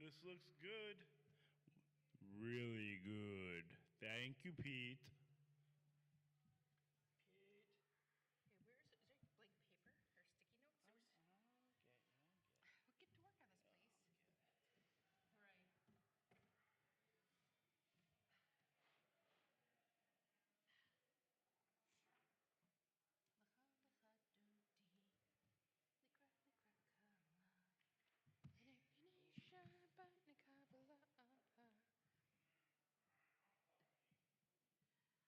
This looks good. Really good. Thank you, Pete. Pete. Okay, where is it? Is there blank paper or sticky notes? I'll get you. We'll get to work on this, please. All right.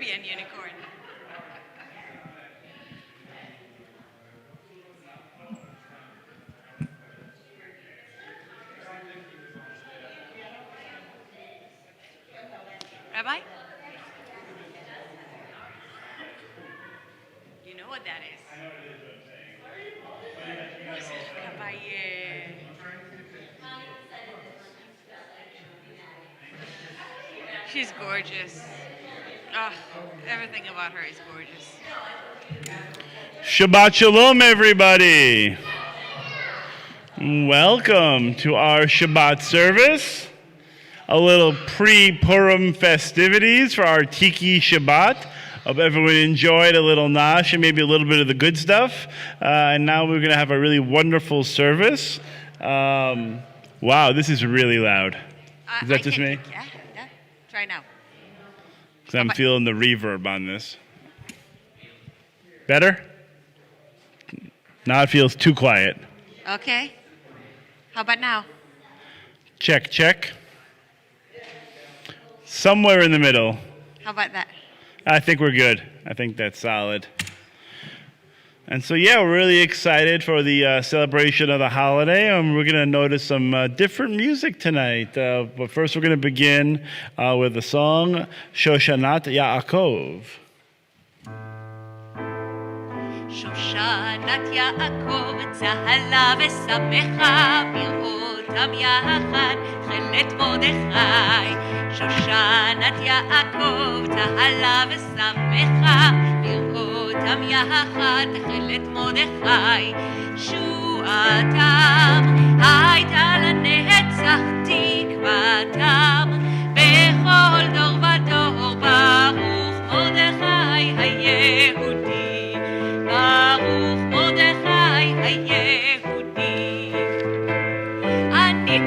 Caribbean unicorn. Rabbi? You know what that is? Rabbi, she's gorgeous. Oh, everything about her is gorgeous. Shabbat Shalom, everybody. Welcome to our Shabbat service. A little pre-Purim festivities for our Tiki Shabbat. Hope everyone enjoyed a little nash and maybe a little bit of the good stuff. And now we're going to have a really wonderful service. Wow, this is really loud. Is that just me? Yeah. Try now. Because I'm feeling the reverb on this. Better? Now it feels too quiet. Okay. How about now? Check, check. Somewhere in the middle. How about that? I think we're good. I think that's solid. And so, yeah, we're really excited for the celebration of the holiday. And we're going to notice some different music tonight. But first, we're going to begin with the song Shoshanat Yaakov. שושנת יעקב צהלה ושמחה בראותם יחד תכלת מרדכי שושנת יעקב צהלה ושמחה בראותם יחד תכלת מרדכי שועתם הייתה לנצח תקוותם בכל דור ודור ברוך מרדכי היהודי ברוך מרדכי היהודי. אני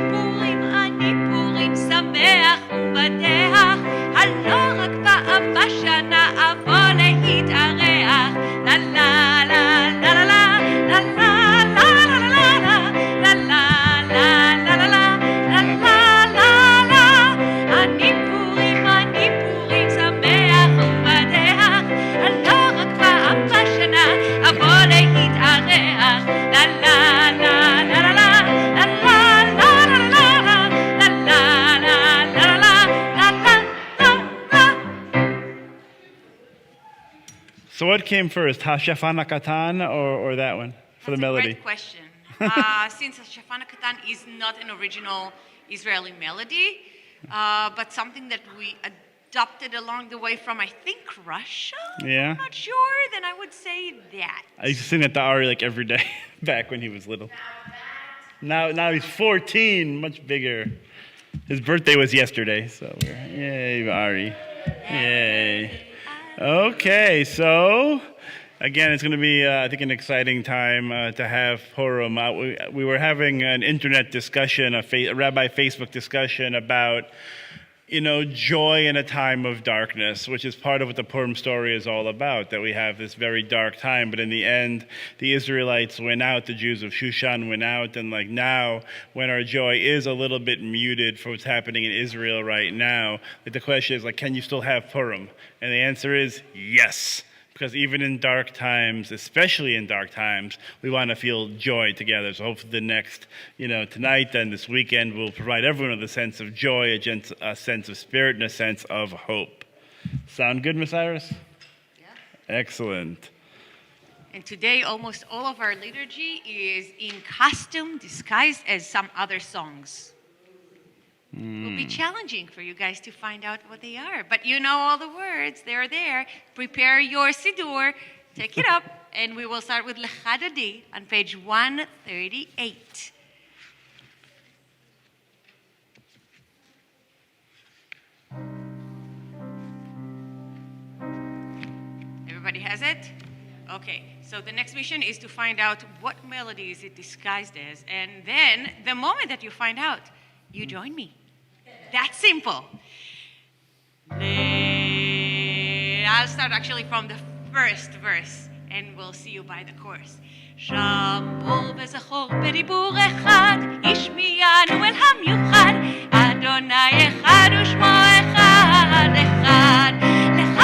פורים שמח ובטח, הלא רק פעם בשנה אבוא להתארח. לה לה לה לה לה לה לה לה לה לה לה לה לה. אני פורים שמח ובטח, הלא רק פעם בשנה אבוא להתארח. לה לה לה לה לה לה So what came first, Hashafan HaKatan or that one for the melody? That's a great question. Since Shafan HaKatan is not an original Israeli melody, but something that we adopted along the way from, I think, Russia? Yeah. I'm not sure. Then I would say that. I used to sing at the Ari like every day back when he was little. Now he's 14, much bigger. His birthday was yesterday, so yay, Ari. Yay. Okay, so again, it's going to be, I think, an exciting time to have Purim. We were having an internet discussion, a rabbi Facebook discussion about, joy in a time of darkness, which is part of what the Purim story is all about, that we have this very dark time. But in the end, the Israelites went out, the Jews of Shushan went out, and like now, when our joy is a little bit muted for what's happening in Israel right now, the question is, like, can you still have Purim? And the answer is yes. Because even in dark times, especially in dark times, we want to feel joy together. So hopefully the next, tonight and this weekend will provide everyone with a sense of joy, a sense of spirit, and a sense of hope. Sound good, Miss Iris? Yeah. Excellent. And today, almost all of our liturgy is in costume, disguised as some other songs. It will be challenging for you guys to find out what they are. But you know all the words. They're there. Prepare your Siddur. Take it up. And we will start with Lecha Dodi on page 138. Everybody has it? Okay. So the next mission is to find out what melody is it disguised as. And then, the moment that you find out, you join me. That's simple. I'll start actually from the first verse, and we'll see you by the chorus. שמור וזכור בדיבור אחד, השמיענו אל המיוחד, אדוני אחד ושמו אחד, אחד. לך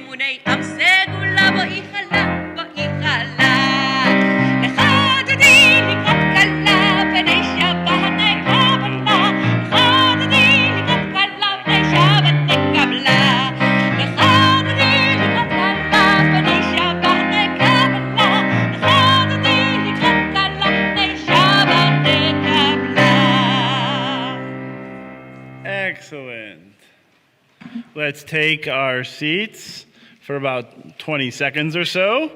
אמוני עם סגולה בואי חלה, בואי חלה. לך דודי לקראת כלה, פני שבת נקבלה. לך דודי לקראת כלה, פני שבת נקבלה. לך דודי לקראת כלה, פני שבת נקבלה. לך דודי לקראת כלה, פני שבת נקבלה. Excellent. Let's take our seats for about 20 seconds or so.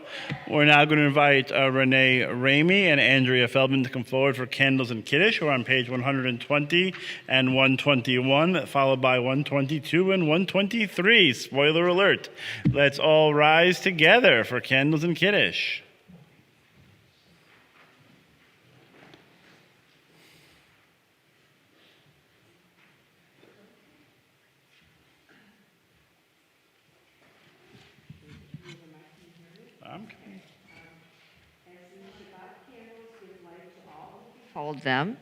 We're now going to invite Renee Ramey and Andrea Feldman to come forward for Candles and Kiddush. We're on page 120 and 121, followed by 122 and 123. Spoiler alert. Let's all rise together for Candles and Kiddush. Hold them,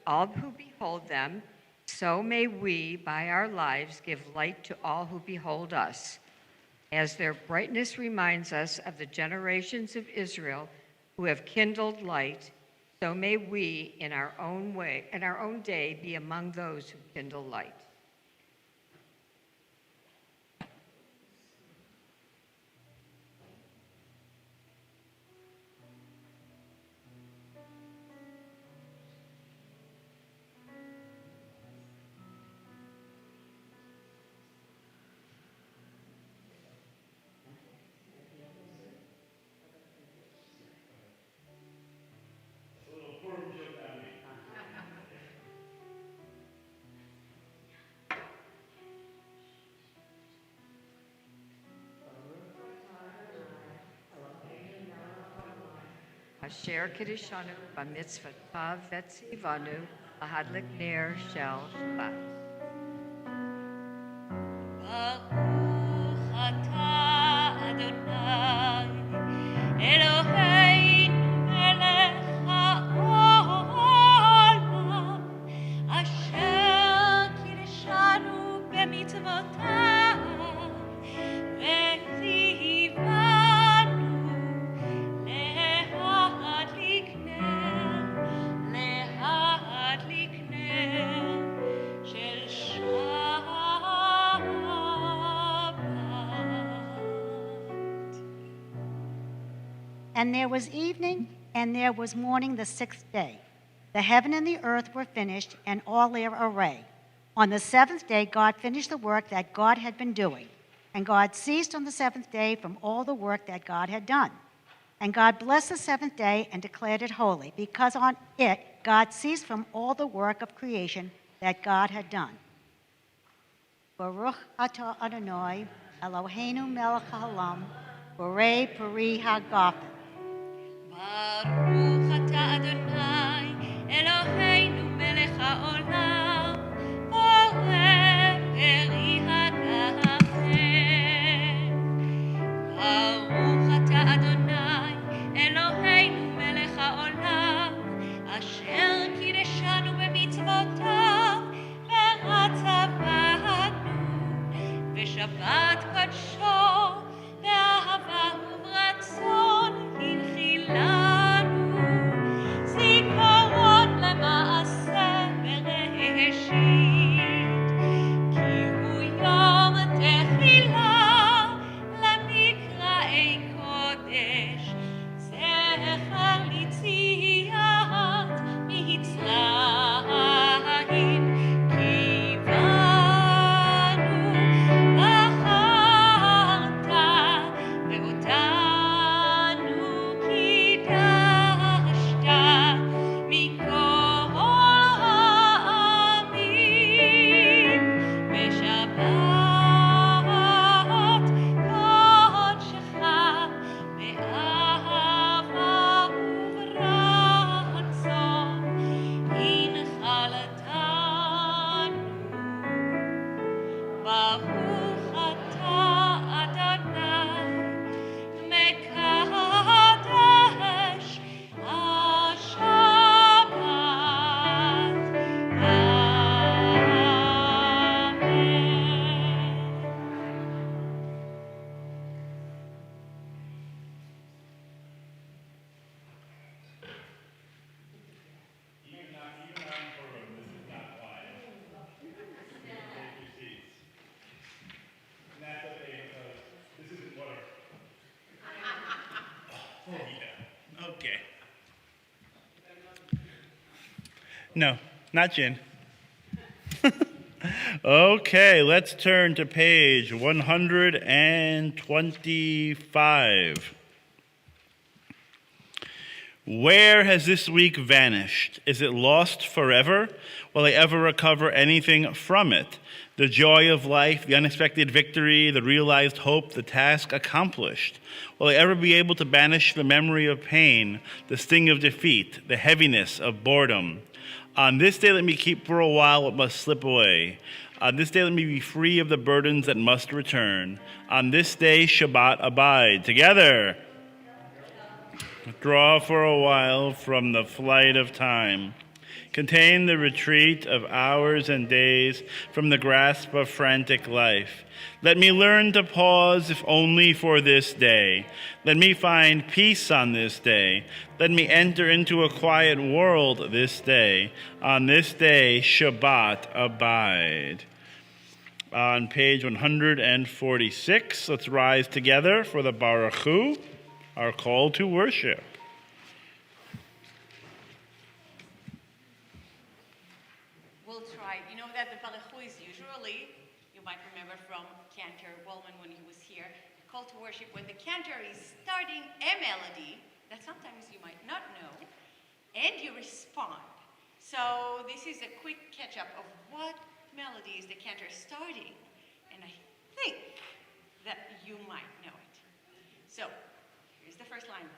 all who behold them, so may we, by our lives, give light to all who behold us. As their brightness reminds us of the generations of Israel who have kindled light, so may we, in our own way, in our own day, be among those who kindle light. Asher Kiddishanu b'mitzvah tav vetzivanu lahadlik ner shel Shabbat. Baruch atah Adonai Eloheinu melech haolam asher kiddushanu b'mitzvotav v'tzivanu להדליק נר של שבת. And there was evening, and there was morning the sixth day. The heaven and the earth were finished, and all their array. On the seventh day, God finished the work that God had been doing. And God ceased on the seventh day from all the work that God had done. And God blessed the seventh day and declared it holy, because on it God ceased from all the work of creation that God had done. Baruch atah Adonai, Eloheinu melech haolam, borei peri hagafen. ברוך אתה אדוני אלוהינו מלך העולם בורא פרי הגפן. ברוך אתה אדוני אלוהינו מלך העולם אשר קידשנו במצוותיו ורצה בנו בשבת קודשו באהבה וברצון הנחילנו זיכרון למעשה בראשית כי הוא יום תחילה למקראי קודש זכר ליציאת מצרים כי באנו בחרת No, not gin. Okay, let's turn to page 125. Where has this week vanished? Is it lost forever? Will I ever recover anything from it? The joy of life, the unexpected victory, the realized hope, the task accomplished. Will I ever be able to banish the memory of pain, the sting of defeat, the heaviness of boredom? On this day, let me keep for a while what must slip away. On this day, let me be free of the burdens that must return. On this day, Shabbat abide. Together, draw for a while from the flight of time. Contain the retreat of hours and days from the grasp of frantic life. Let me learn to pause, if only for this day. Let me find peace on this day. Let me enter into a quiet world this day. On this day, Shabbat abide. On page 146, let's rise together for the Baruch Hu, our call to worship. We'll try. You know that the Baruch Hu is usually, you might remember from Cantor Wallman when he was here, a call to worship when the cantor is starting a melody that sometimes you might not know, and you respond. So this is a quick catch-up of what melody is the cantor starting, and I think that you might know it. So here's the first line.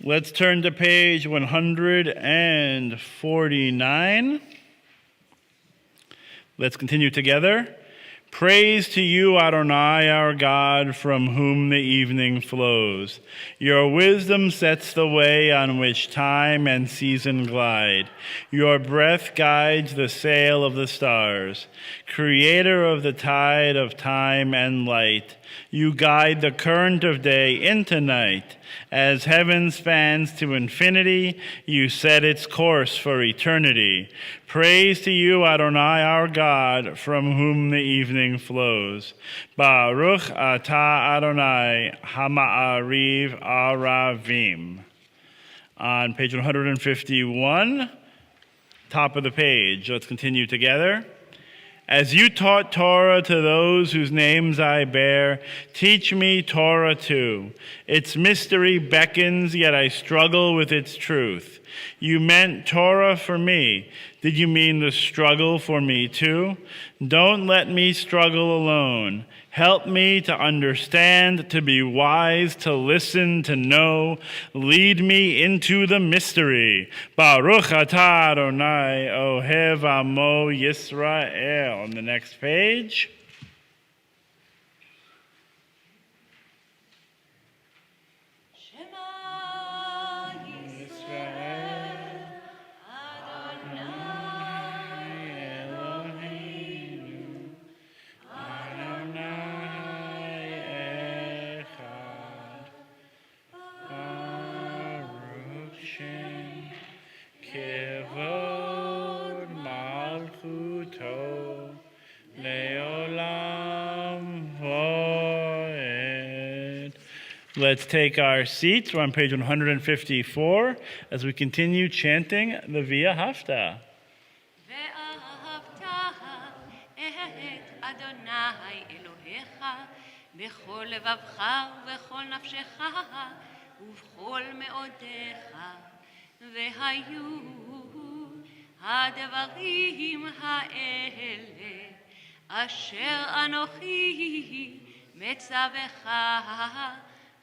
Let's turn to page 149. Let's continue together. Praise to you, Adonai, our God, from whom the evening flows. Your wisdom sets the way on which time and season glide. Your breath guides the sail of the stars. Creator of the tide of time and light, you guide the current of day into night. As heaven spans to infinity, you set its course for eternity. Praise to you, Adonai, our God, from whom the evening flows. Baruch atah Adonai hama'ariv aravim. On page 151, top of the page. Let's continue together. As you taught Torah to those whose names I bear, teach me Torah too. Its mystery beckons, yet I struggle with its truth. You meant Torah for me. Did you mean the struggle for me too? Don't let me struggle alone. Help me to understand, to be wise, to listen, to know. Lead me into the mystery. Baruch atah Adonai, Ohev Amo Yisrael. On the next page. Let's take our seats. We're on page 154 as we continue chanting the Via Hafta. בכל לבבך ובכל נפשך ובכל מאודיך והיו הדברים האלה אשר אנוכי מצווך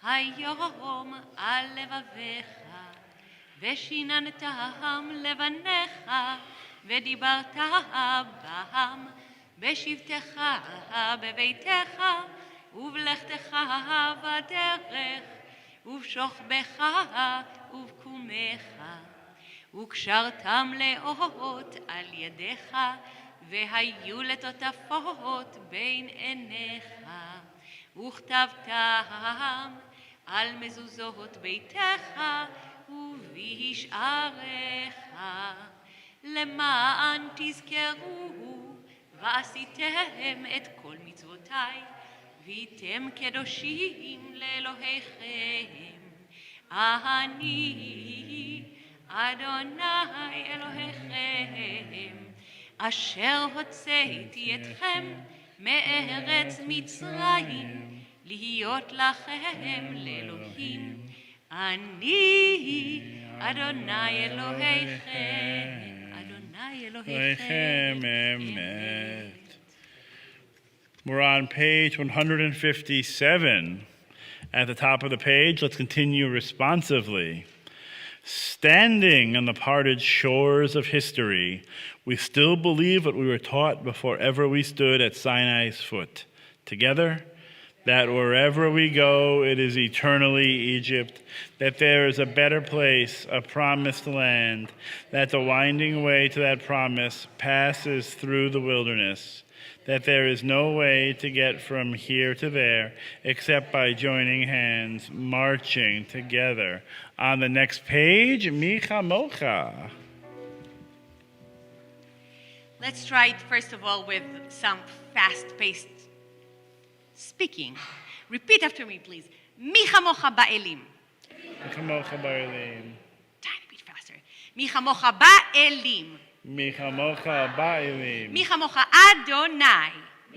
היום על לבביך ושיננתם לבניך ודיברת בם בשבתך בביתך, ובלכתך בדרך, ובשוכבך ובקומך, וקשרתם לאות על ידיך, והיו לטוטפות בין עיניך, וכתבתם על מזוזות ביתך ובשעריך, למען תזכרו ועשיתם את כל מצוותיי, והייתם קדושים לאלוהיכם. אני אדוני אלוהיכם, אשר הוצאתי אתכם מארץ מצרים, להיות לכם לאלוהים. אני אדוני אלוהיכם, אדוני אלוהיכם אמת. We're on page 157. At the top of the page, let's continue responsively. Standing on the parted shores of history, we still believe what we were taught before ever we stood at Sinai's foot. Together, that wherever we go, it is eternally Egypt, that there is a better place, a promised land, that the winding way to that promise passes through the wilderness, that there is no way to get from here to there except by joining hands, marching together. On the next page, Micha Mocha. Let's try it first of all with some fast-paced speaking. Repeat after me, please. Mi chamocha ba'elim. Micha Mocha Ba'elim. Tiny bit faster. Mi chamocha ba'elim. Micha Mocha Ba'elim. Mi chamocha Adonai.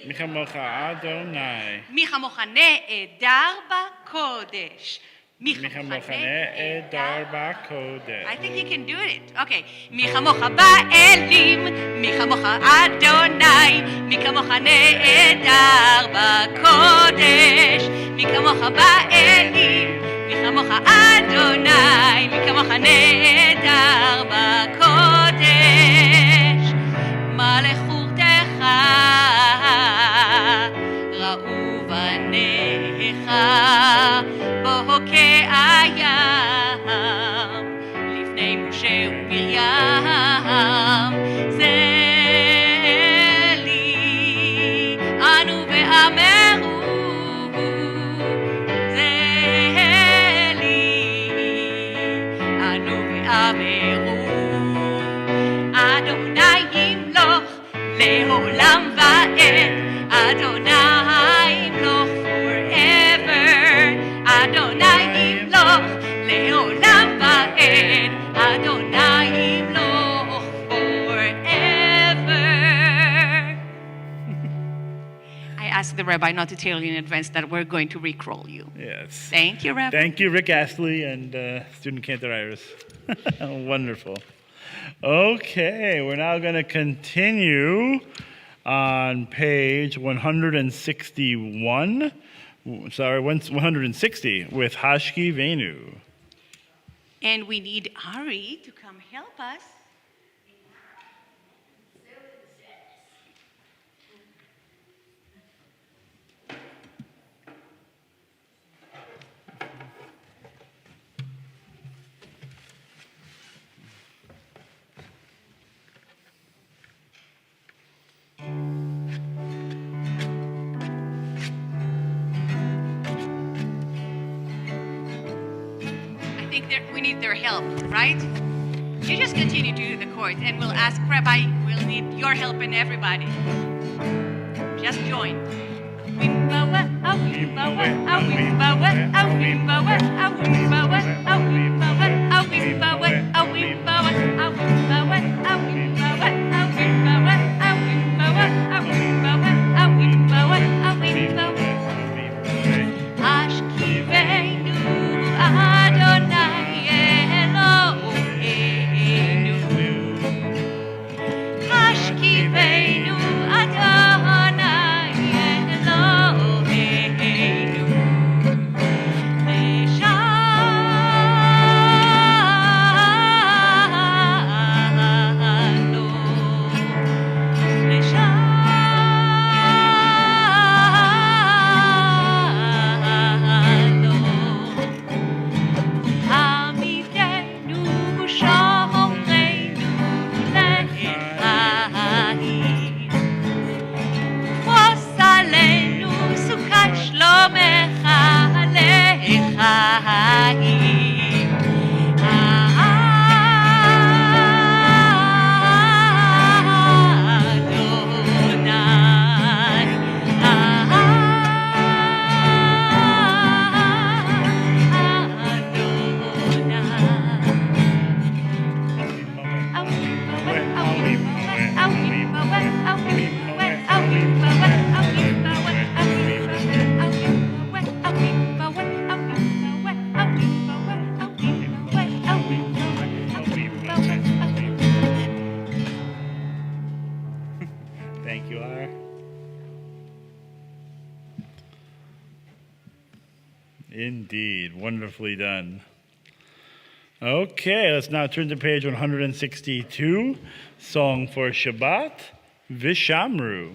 Micha Mocha Adonai. Mi chamocha ne'edar ba'kodesh. Mi Micha chamocha Mocha Ne'edar Ba'kodesh. I think you can do it. Okay. Mi chamocha ba'elim. Mi chamocha Adonai. Mi chamocha ne'edar ba'kodesh. Mi chamocha ba'elim. Mi chamocha Adonai. Mi chamocha ne'edar ba'kodesh. מלכותך ראו בניך בוקע הים לפני משה ומרים זה לי אנו ואמרו זה לי אנו ואמרו אדוני ימלוך לעולם ועד אדוני ימלוך forever אדוני ימלוך לעולם ועד אדוני ימלוך forever. I asked the rabbi not to tell you in advance that we're going to rickroll you. Yes. Thank you, Rabbi. Thank you, Rick Astley and student cantor Iris. Wonderful. Okay, we're now going to continue on page 161. 160 with Hashki Venu. And we need Ari to come help us. We need their help, right? You just continue to do the chords and we'll ask Rabbi, we'll need your help and everybody. Just join. Indeed. Wonderfully done. Okay, let's now turn to page 162, Song for Shabbat, Vishamru.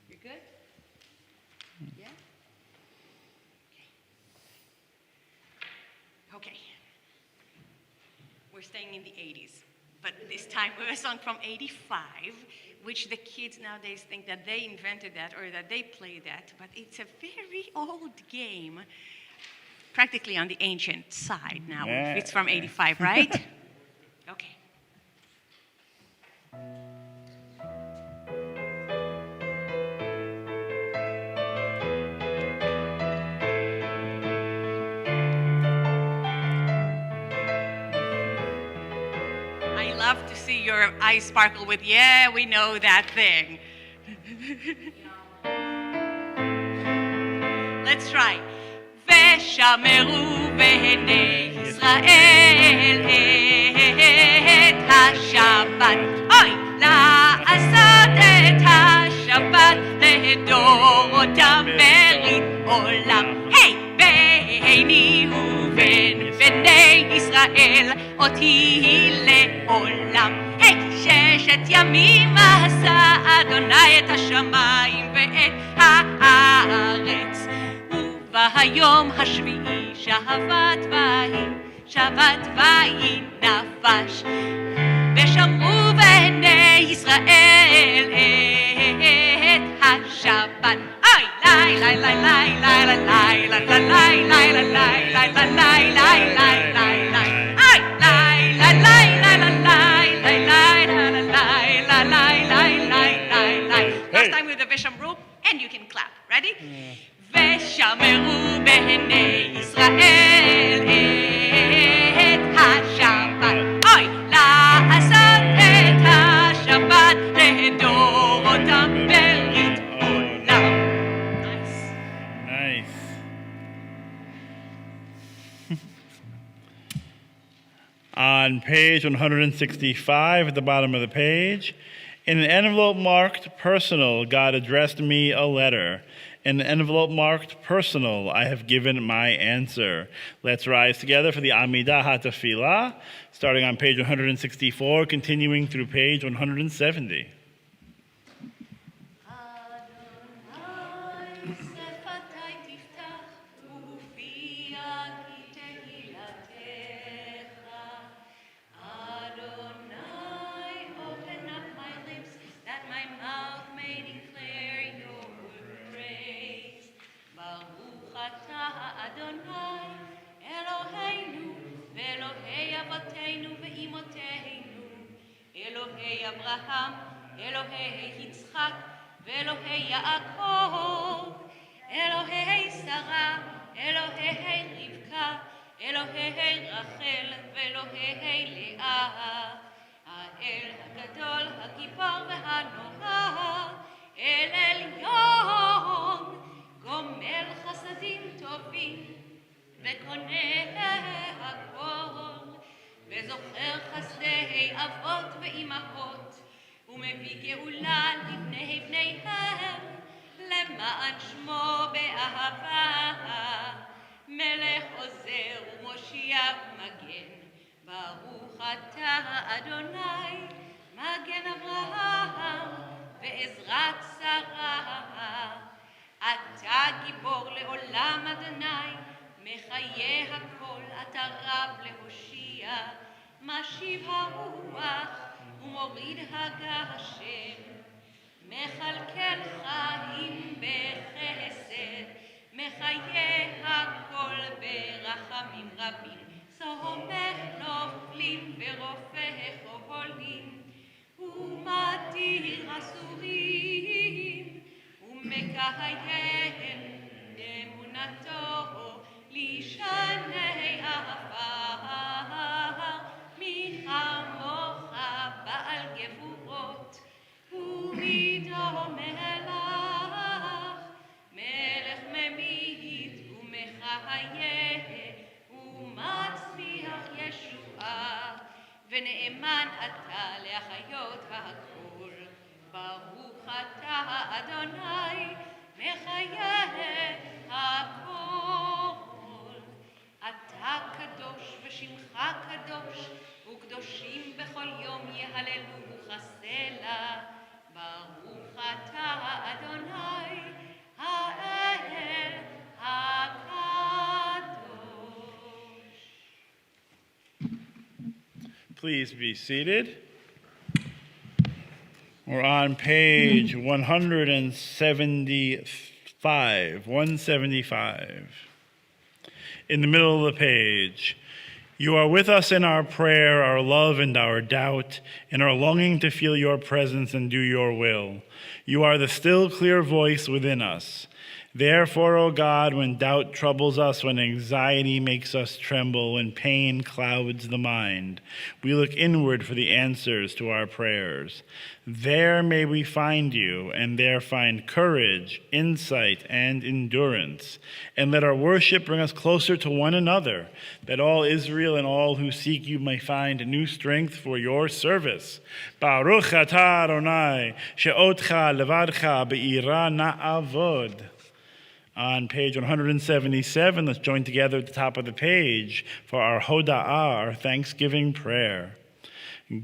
You're good? Yeah? Okay. We're staying in the 80s, but this time we have a song from 85, which the kids nowadays think that they invented that or that they play that, but it's a very old game, practically on the ancient side now. Yeah. It's from 85, right? Okay. I love to see your eyes sparkle with, yeah, we know that thing. Let's try. ושמרו בעיני ישראל את השבת. אוי, לעשות את השבת לדורותם ברית עולם. היי, ביני ובין בני ישראל אותי לעולם. היי, ששת ימים עשה אדוני את השמיים ואת הארץ. והיום השביעי שבת ויהי נפש. ושמרו בני ישראל את השבת. אוי, לי לי לי לי לי לי לי לי לי לי לי לי לי לי Last time with the Vishamru, and you can clap. Ready? ושמרו בני ישראל את השבת. אוי, לעשות את השבת לדורותם ברית עולם. Nice. On page 165 at the bottom of the page, in an envelope marked personal, God addressed me a letter. In an envelope marked personal, I have given my answer. Let's rise together for the Amidah HaTefilah, starting on page 164, continuing through page 170. אלוהי אברהם, אלוהי יצחק ואלוהי יעקב, אלוהי שרה, אלוהי רבקה, אלוהי רחל ואלוהי לאה, האל הגדול, הגיבור והנורא, אל עליון, גומל חסדים טובים וקונה הכל. וזוכר חסדי אבות ואימהות, ומביא גאולה לבני בניהם, למען שמו באהבה. מלך עוזר ומושיע ומגן, ברוך אתה אדוני, מגן אברהם ועזרת שרה. אתה גיבור לעולם אדוני, מחיה הכל, אתה רב להושיע. משיב הרוח ומוריד הגשם, מכלכל חיים בחסד, מחיה הכל ברחמים רבים. סומך נופלים ורופא חולים, ומתיר אסורים, ומקיים אמונתו לשני עפר. מי כמוך בעל גבורות, ומדום מלך, מלך ממית ומחיה, ומצמיח ישועה, ונאמן אתה להחיות הכל. ברוך אתה אדוני מחיי הכל. אתה קדוש ושמך קדוש, וקדושים בכל יום יהללוך סלה. ברוך אתה אדוני האל הקדוש. Please be seated. We're on page 175. 175. In the middle of the page, you are with us in our prayer, our love, and our doubt, in our longing to feel your presence and do your will. You are the still, clear voice within us. Therefore, O God, when doubt troubles us, when anxiety makes us tremble, when pain clouds the mind, we look inward for the answers to our prayers. There may we find you, and there find courage, insight, and endurance. And let our worship bring us closer to one another, that all Israel and all who seek you may find new strength for your service. Baruch atah Adonai, she'otcha levadcha be'ira na'avod. On page 177, let's join together at the top of the page for our Hoda'ah, our Thanksgiving prayer.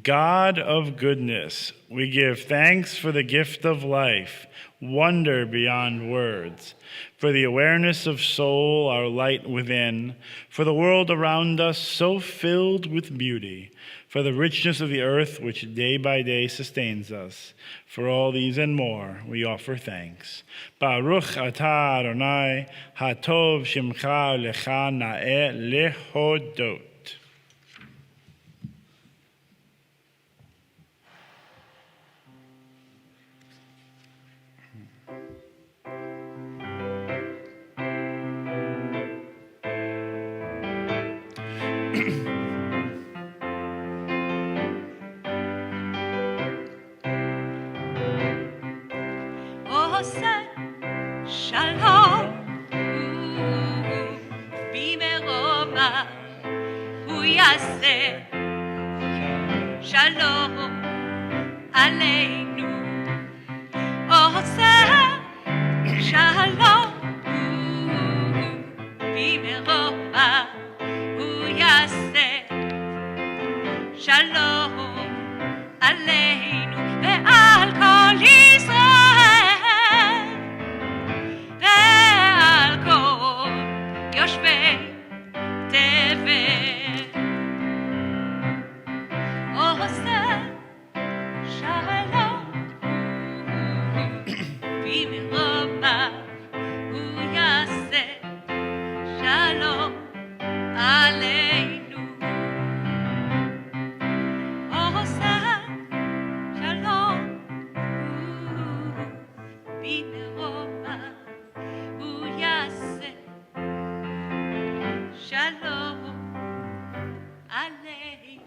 God of goodness, we give thanks for the gift of life, wonder beyond words, for the awareness of soul, our light within, for the world around us so filled with beauty, for the richness of the earth which day by day sustains us. For all these and more, we offer thanks. Baruch atah Adonai, hatov shimcha lecha na'eh lehodot. עושה שלום במרומה הוא יעשה שלום עלינו עושה שלום במרומה הוא יעשה שלום עלינו ועל כל ישראל יושבי תבל עושה שלום במרומה הוא יעשה שלום עלינו עושה שלום במרומה הוא יעשה Shalom Aleinu.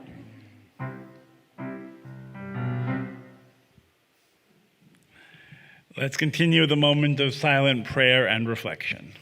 Let's continue the moment of silent prayer and reflection.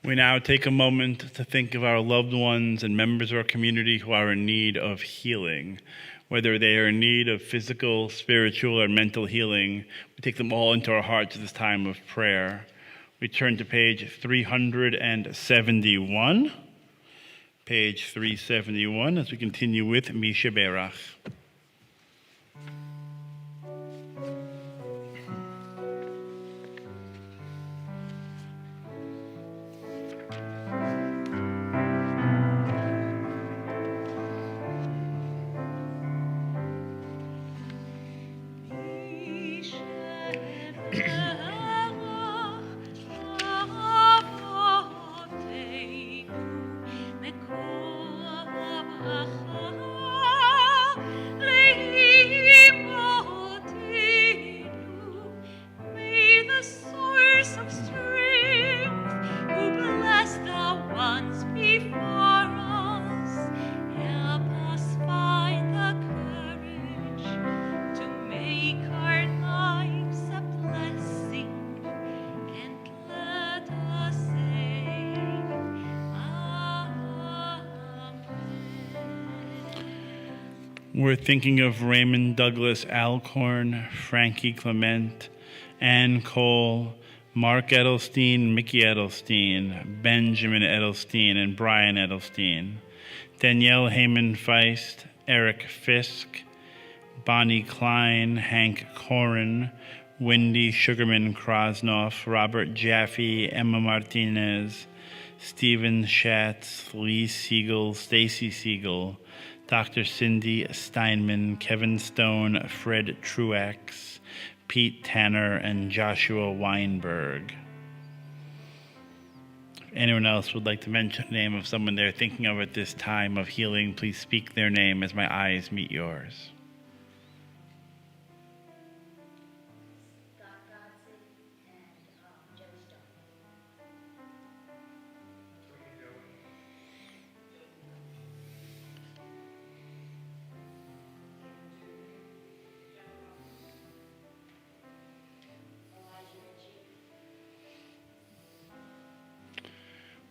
We now take a moment to think of our loved ones and members of our community who are in need of healing. Whether they are in need of physical, spiritual, or mental healing, we take them all into our hearts at this time of prayer. We turn to page 371. Page 371 as we continue with Misha Berach. We're thinking of Raymond Douglas Alcorn, Frankie Clement, Ann Cole, Mark Edelstein, Mickey Edelstein, Benjamin Edelstein, and Brian Edelstein, Danielle Heyman Feist, Eric Fisk, Bonnie Klein, Hank Corin, Wendy Sugarman Krosnoff, Robert Jaffe, Emma Martinez, Stephen Schatz, Lee Siegel, Stacy Siegel, Dr. Cindy Steinman, Kevin Stone, Fred Truax, Pete Tanner, and Joshua Weinberg. If anyone else would like to mention the name of someone they're thinking of at this time of healing, please speak their name as my eyes meet yours.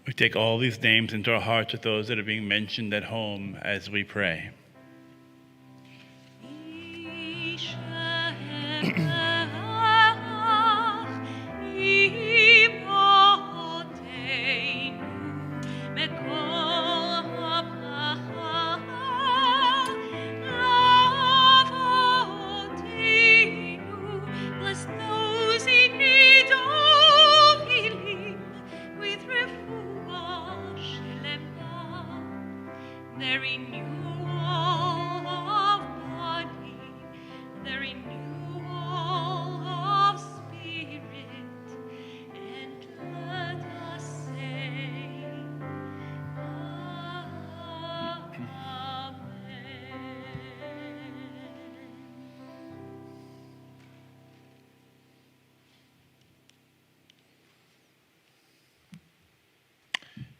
We take all these names into our hearts with those that are being mentioned at home as we pray.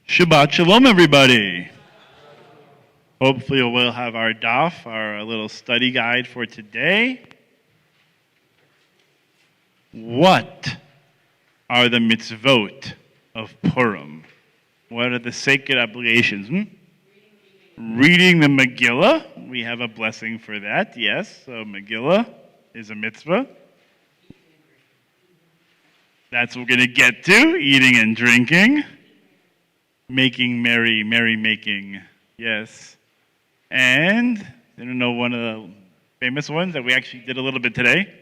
Shabbat Shalom, everybody. Hopefully we'll have our daf, our little study guide for today. What are the mitzvot of Purim? What are the sacred obligations? Reading the Megillah. We have a blessing for that, yes. So Megillah is a mitzvah. That's what we're going to get to, eating and drinking. Making merry, merry-making, yes. And, I don't know, one of the famous ones that we actually did a little bit today.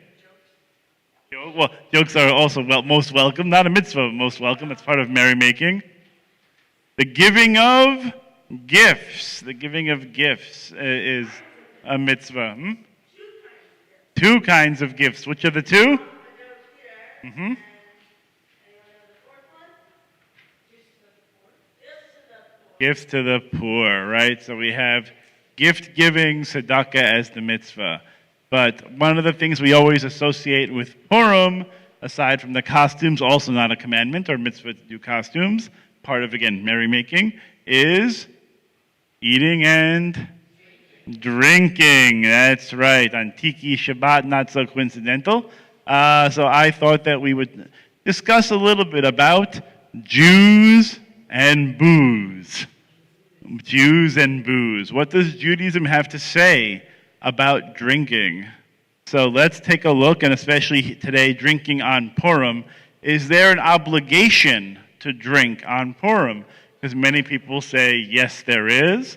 Well, jokes are also most welcome. Not a mitzvah, but most welcome. It's part of merrymaking. The giving of gifts. The giving of gifts is a mitzvah. Two kinds of gifts. Which are the two? Gifts to the poor, right? So we have gift giving, tzedakah as the mitzvah. But one of the things we always associate with Purim, aside from the costumes, also not a commandment or mitzvah to do costumes, part of, again, merrymaking, is eating and drinking. That's right. On Tiki Shabbat, not so coincidental. So I thought that we would discuss a little bit about Jews and booze. Jews and booze. What does Judaism have to say about drinking? So let's take a look, and especially today, drinking on Purim. Is there an obligation to drink on Purim? Because many people say, yes, there is.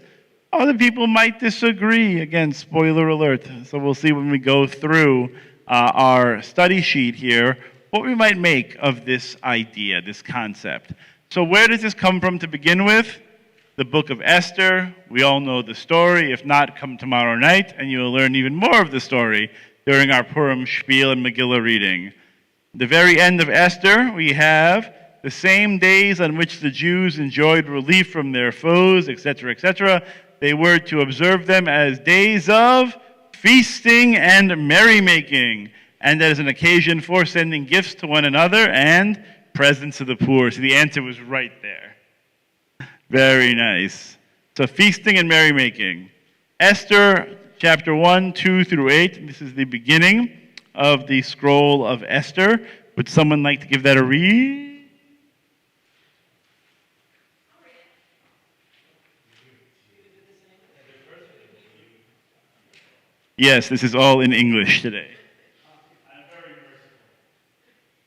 Other people might disagree. Again, spoiler alert. So we'll see when we go through our study sheet here what we might make of this idea, this concept. So where does this come from to begin with? The book of Esther. We all know the story. If not, come tomorrow night, and you will learn even more of the story during our Purim Spiel and Megillah reading. The very end of Esther, we have the same days on which the Jews enjoyed relief from their foes, etc., etc. They were to observe them as days of feasting and merrymaking, and as an occasion for sending gifts to one another and presents to the poor. So the answer was right there. Very nice. So feasting and merrymaking. Esther chapter 1, 2 through 8. This is the beginning of the scroll of Esther. Would someone like to give that a read? Yes, this is all in English today.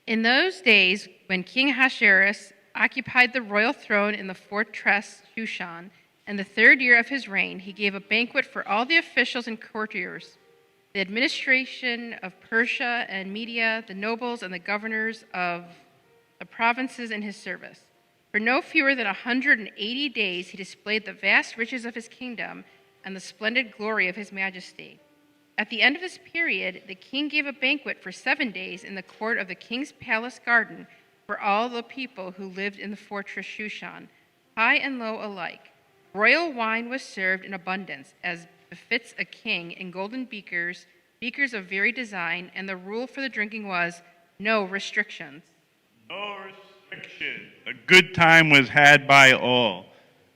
In those days, when King Ahasuerus occupied the royal throne in the fortress Shushan, in the 3rd year of his reign, he gave a banquet for all the officials and courtiers, the administration of Persia and Media, the nobles and the governors of the provinces in his service. For no fewer than 180 days he displayed the vast riches of his kingdom and the splendid glory of his majesty. At the end of this period, the king gave a banquet for 7 days in the court of the king's palace garden for all the people who lived in the fortress Shushan, high and low alike. Royal wine was served in abundance, as befits a king, in golden beakers, beakers of varied design, and the rule for the drinking was no restrictions. No restrictions. A good time was had by all.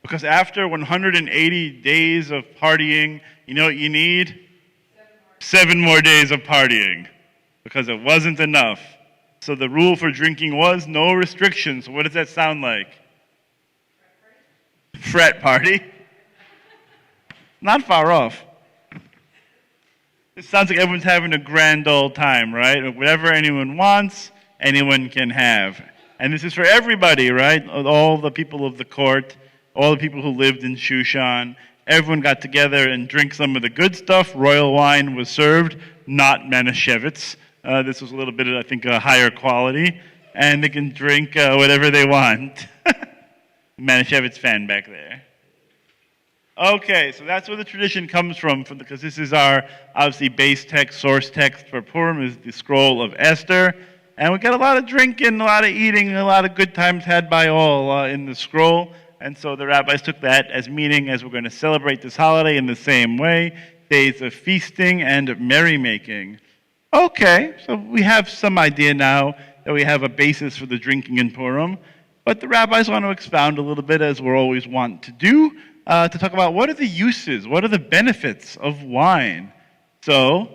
Because after 180 days of partying, you know what you need? 7 more days of partying, because it wasn't enough. So the rule for drinking was no restrictions. What does that sound like? Frat party? Not far off. It sounds like everyone's having a grand old time, right? Whatever anyone wants, anyone can have. And this is for everybody, right? All the people of the court, all the people who lived in Shushan. Everyone got together and drank some of the good stuff. Royal wine was served, not Manischewitz. This was a little bit, I think, a higher quality. And they can drink whatever they want. Manischewitz fan back there. Okay, so that's where the tradition comes from, because this is our, obviously, base text, source text for Purim, is the scroll of Esther. And we got a lot of drinking, a lot of eating, a lot of good times had by all in the scroll. And so the rabbis took that as meaning as we're going to celebrate this holiday in the same way, days of feasting and merrymaking. Okay, so we have some idea now that we have a basis for the drinking in Purim, but the rabbis want to expound a little bit, as we always want to do, to talk about what are the uses, what are the benefits of wine. So,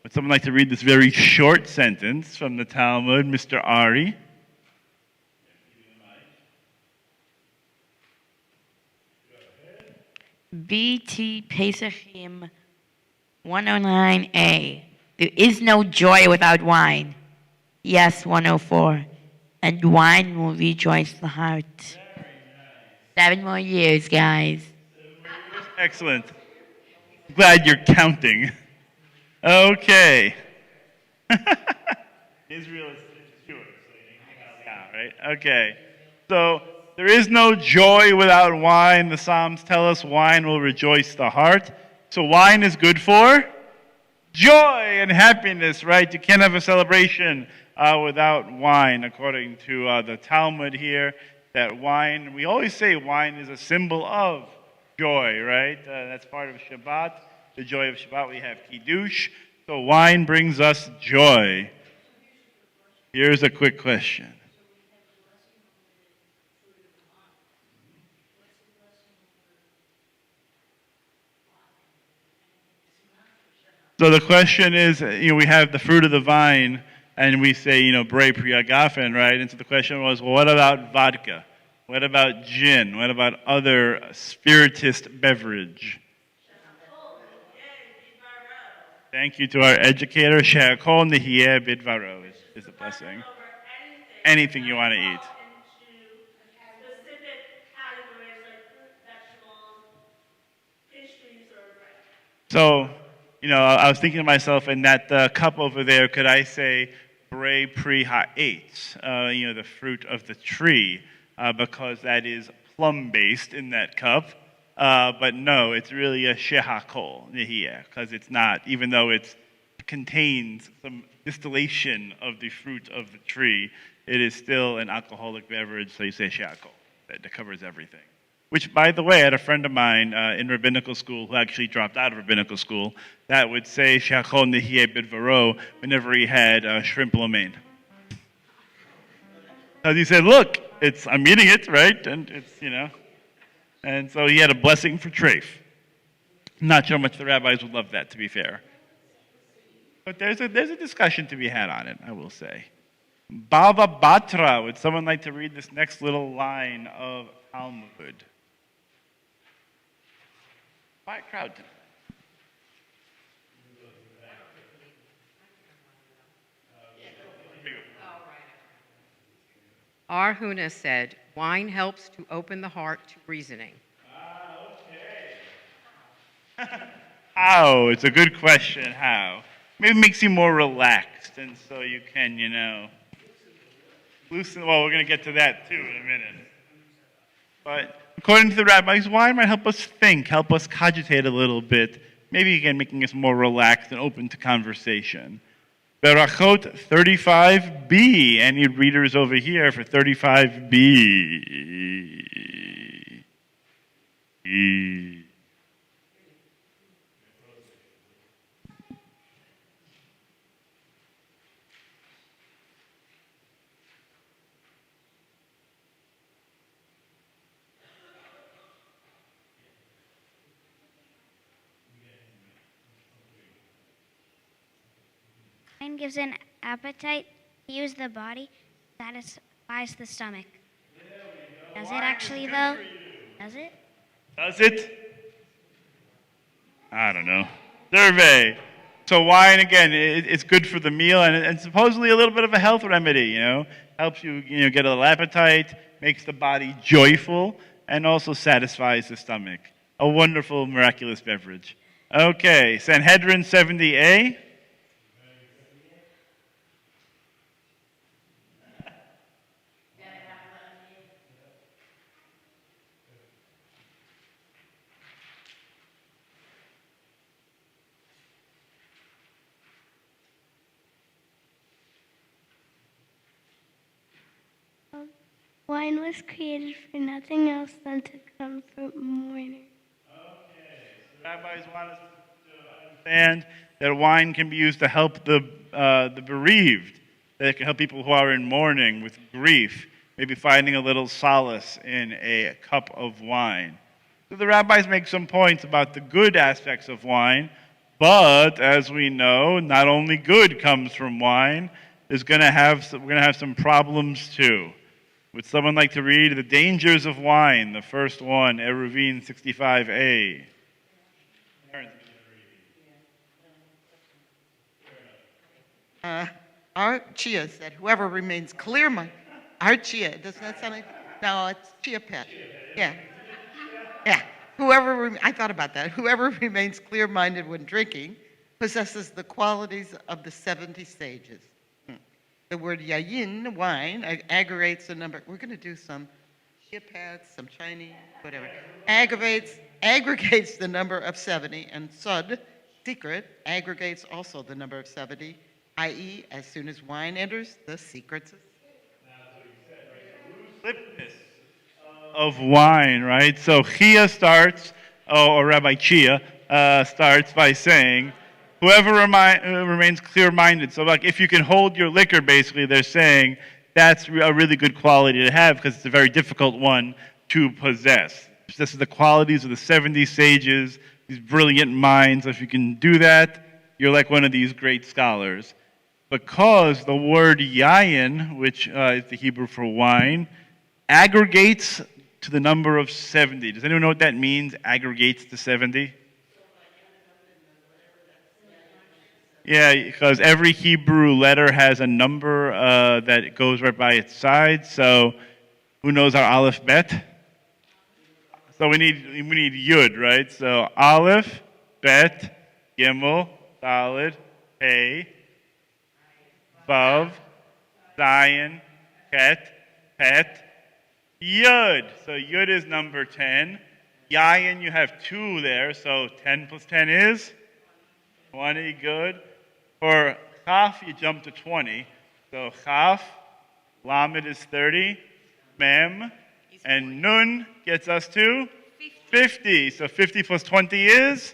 would someone like to read this very short sentence from the Talmud, Mr. Ari? BT Pesachim 109a. There is no joy without wine. Yes, 104. And wine will rejoice the heart. Very nice. 7 more years, guys. Excellent. Glad you're counting. Okay. Israel is Jewish, right? Okay. So there is no joy without wine. The Psalms tell us wine will rejoice the heart. So wine is good for joy and happiness, right? You can't have a celebration without wine, according to the Talmud here. That wine, we always say wine is a symbol of joy, right? That's part of Shabbat. The joy of Shabbat, we have Kiddush. So wine brings us joy. Here's a quick question. So the question is, we have the fruit of the vine and we say, Bre Priagafen, right? And so the question was, well, what about vodka? What about gin? What about other spiritist beverage? Thank you to our educator. She'akol nehiyeh bidvaro is a blessing. Anything you want to eat. So, I was thinking to myself, in that cup over there, could I say, Bre Pri Ha'etz, the fruit of the tree, because that is plum-based in that cup. But no, it's really a Shehakol Nehiyeh, because it's not, even though it contains some distillation of the fruit of the tree, it is still an alcoholic beverage, so you say Shehakol. That covers everything. Which, by the way, I had a friend of mine in rabbinical school who actually dropped out of rabbinical school that would say Shachol Nehiyeh Bidvaro whenever he had shrimp lo mein. Because he said, look, I'm eating it, right? And it's, And so he had a blessing for treif. Not sure how much the rabbis would love that, to be fair. But there's a discussion to be had on it, I will say. Bava Batra, would someone like to read this next little line of Talmud? Quiet crowd tonight. Arhuna said, wine helps to open the heart to reasoning. Okay. How? It's a good question, how? Maybe it makes you more relaxed, and so you can, loosen. Well, we're going to get to that, too, in a minute. But according to the rabbis, wine might help us think, help us cogitate a little bit, maybe again making us more relaxed and open to conversation. Berachot 35b. Any readers over here for 35b? Wine gives an appetite, fuels the body, satisfies the stomach. Does it actually, though? Does it? Does it? I don't know. Survey. So wine, again, it's good for the meal, and supposedly a little bit of a health remedy, Helps you, get a little appetite, makes the body joyful, and also satisfies the stomach. A wonderful, miraculous beverage. Okay, Sanhedrin 70a. Wine was created for nothing else than to comfort mourners. Okay, so rabbis want us to understand that wine can be used to help the bereaved, that it can help people who are in mourning with grief, maybe finding a little solace in a cup of wine. So the rabbis make some points about the good aspects of wine, but as we know, not only good comes from wine. We're going to have some problems too. Would someone like to read The Dangers of Wine, the first one, Eruvin 65a? Our Chia said, whoever remains clear-minded. Our Chia, doesn't that sound like? No, it's Chia Pet. Yeah. Yeah. I thought about that. Whoever remains clear-minded when drinking possesses the qualities of the 70 sages. The word yayin, wine, aggregates the number. We're going to do some Chia Pets, some Chinese, whatever. Aggregates the number of 70, and sud, secret, aggregates also the number of 70, i.e., as soon as wine enters, the secrets. Flipness of wine, right? So Chia starts, or Rabbi Chia starts by saying, whoever remains clear-minded. So like if you can hold your liquor, basically, they're saying that's a really good quality to have because it's a very difficult one to possess. This is the qualities of the 70 sages, these brilliant minds. If you can do that, you're like one of these great scholars. because the word yayin, which is the Hebrew for wine, aggregates to the number of 70. Does anyone know what that means, aggregates to 70? Yeah, because every Hebrew letter has a number that goes right by its side. So who knows our Aleph Bet? So we need Yud, right? So Aleph, Bet, Gimel, Daled, Hey, Vav, Zion, Ket, Pet, Yud. So Yud is number 10. Yayin, you have 2 there, so 10 plus 10 is 20, good. For Chaf, you jump to 20. So Chaf, Lamed is 30, Mem, and Nun gets us to 50. So 50 plus 20 is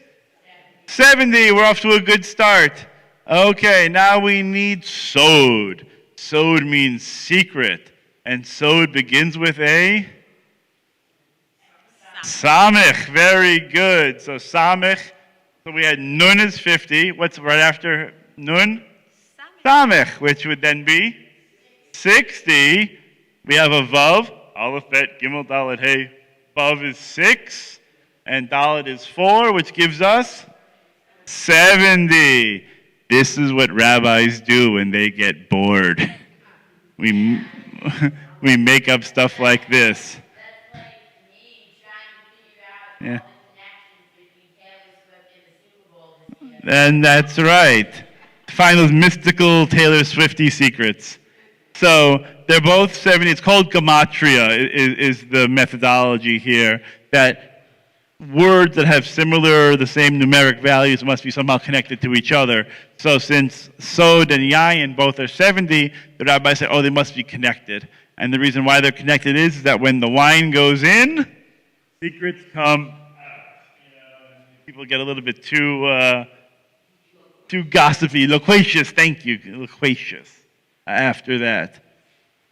70. We're off to a good start. Okay, now we need Sod. Sod means secret. And Sod begins with a Samech. Very good. So Samech. So we had Nun is 50. What's right after Nun? Samech, which would then be 60. We have a Vav. Aleph, Bet, Gimel, Dalet, Hey. Vav is 6. And Dalet is 4, which gives us 70. This is what rabbis do when they get bored. We make up stuff like this. Yeah. And that's right. Find those mystical Taylor Swifty secrets. So they're both 70. It's called gematria is the methodology here, that words that have the same numeric values must be somehow connected to each other. So since Sod and Yayin both are 70, the rabbi said, oh, they must be connected. And the reason why they're connected is that when the wine goes in, secrets come out. People get a little bit too gossipy, loquacious, thank you, loquacious after that.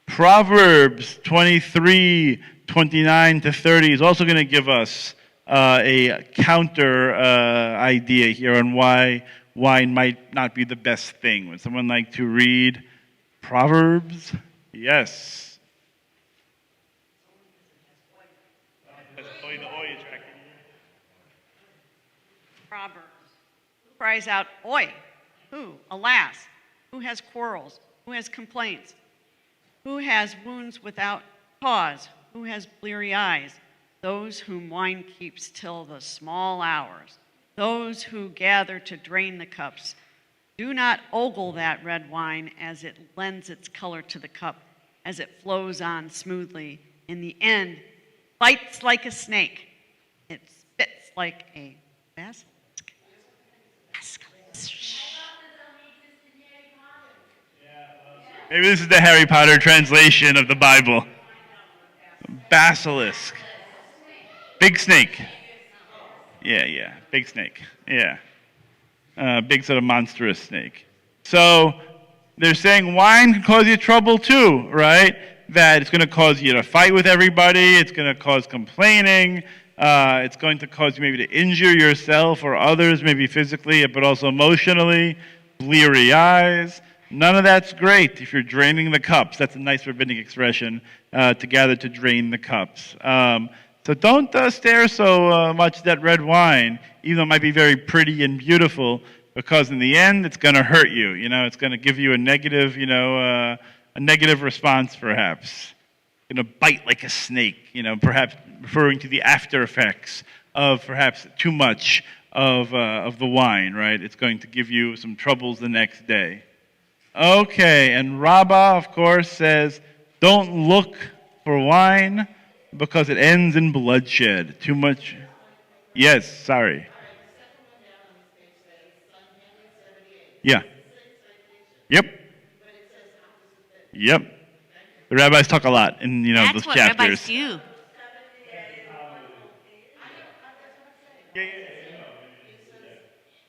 Proverbs 23, 29 to 30 is also going to give us a counter idea here on why wine might not be the best thing. Would someone like to read Proverbs? Yes. Proverbs cries out, "Oi! Who? Alas! Who has quarrels? Who has complaints? Who has wounds without cause? Who has bleary eyes? Those whom wine keeps till the small hours, those who gather to drain the cups. Do not ogle that red wine as it lends its color to the cup, as it flows on smoothly. In the end, bites like a snake. It spits like a basilisk." Maybe this is the Harry Potter translation of the Bible. Basilisk. Big snake. Yeah. Big snake. Yeah. Big sort of monstrous snake. So they're saying wine can cause you trouble too, right? That it's going to cause you to fight with everybody. It's going to cause complaining. It's going to cause you maybe to injure yourself or others, maybe physically, but also emotionally. Bleary eyes. None of that's great if you're draining the cups. That's a nice rabbinic expression, to gather to drain the cups. So don't stare so much at that red wine, even though it might be very pretty and beautiful, because in the end, it's going to hurt you. It's going to give you a negative, a negative response, perhaps. It's going to bite like a snake, perhaps referring to the after effects of perhaps too much of the wine, right? It's going to give you some troubles the next day. Okay, and Rabbah, of course, says, don't look for wine because it ends in bloodshed. Too much. Yes, sorry. Yeah. Yep. The rabbis talk a lot in That's those what chapters. rabbis do.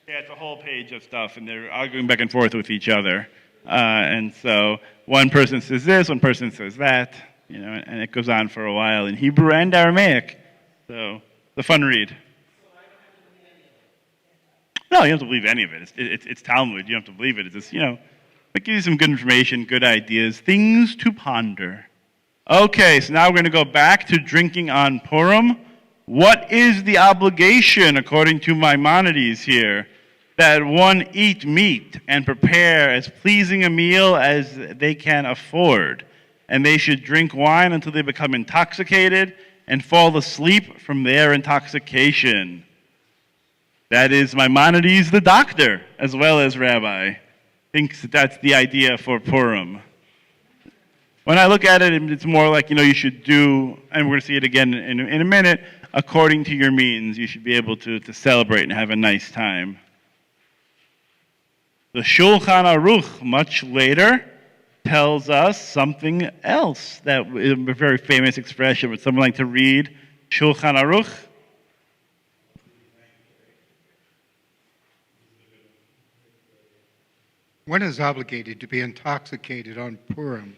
Yeah, it's a whole page of stuff, and they're arguing back and forth with each other. And so one person says this, one person says that, and it goes on for a while in Hebrew and Aramaic. So it's a fun read. No, you don't have to believe any of it. It's Talmud. You don't have to believe it. It's just, That gives you some good information, good ideas, things to ponder. Okay, so now we're going to go back to drinking on Purim. What is the obligation, according to Maimonides here? That one eat meat and prepare as pleasing a meal as they can afford. And they should drink wine until they become intoxicated and fall asleep from their intoxication. That is Maimonides the doctor, as well as Rabbi. Thinks that that's the idea for Purim. When I look at it, it's more like, you should do, and we're going to see it again in a minute, according to your means. You should be able to celebrate and have a nice time. The Shulchan Aruch, much later, tells us something else. That is a very famous expression. Would someone like to read Shulchan Aruch? One is obligated to be intoxicated on Purim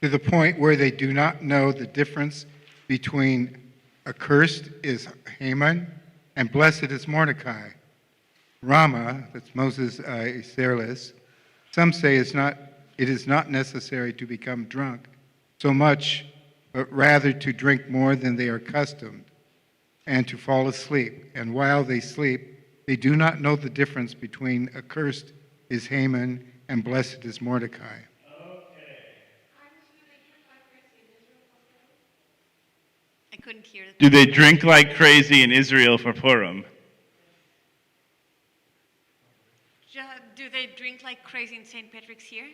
to the point where they do not know the difference between accursed is Haman and blessed is Mordecai. Rama, that's Moses Iserlis, some say it is not necessary to become drunk so much, but rather to drink more than they are accustomed, and to fall asleep. And while they sleep, they do not know the difference between accursed is Haman and blessed is Mordecai. I couldn't hear it. Do they drink like crazy in Israel for Purim? Do they drink like crazy in St. Patrick's here?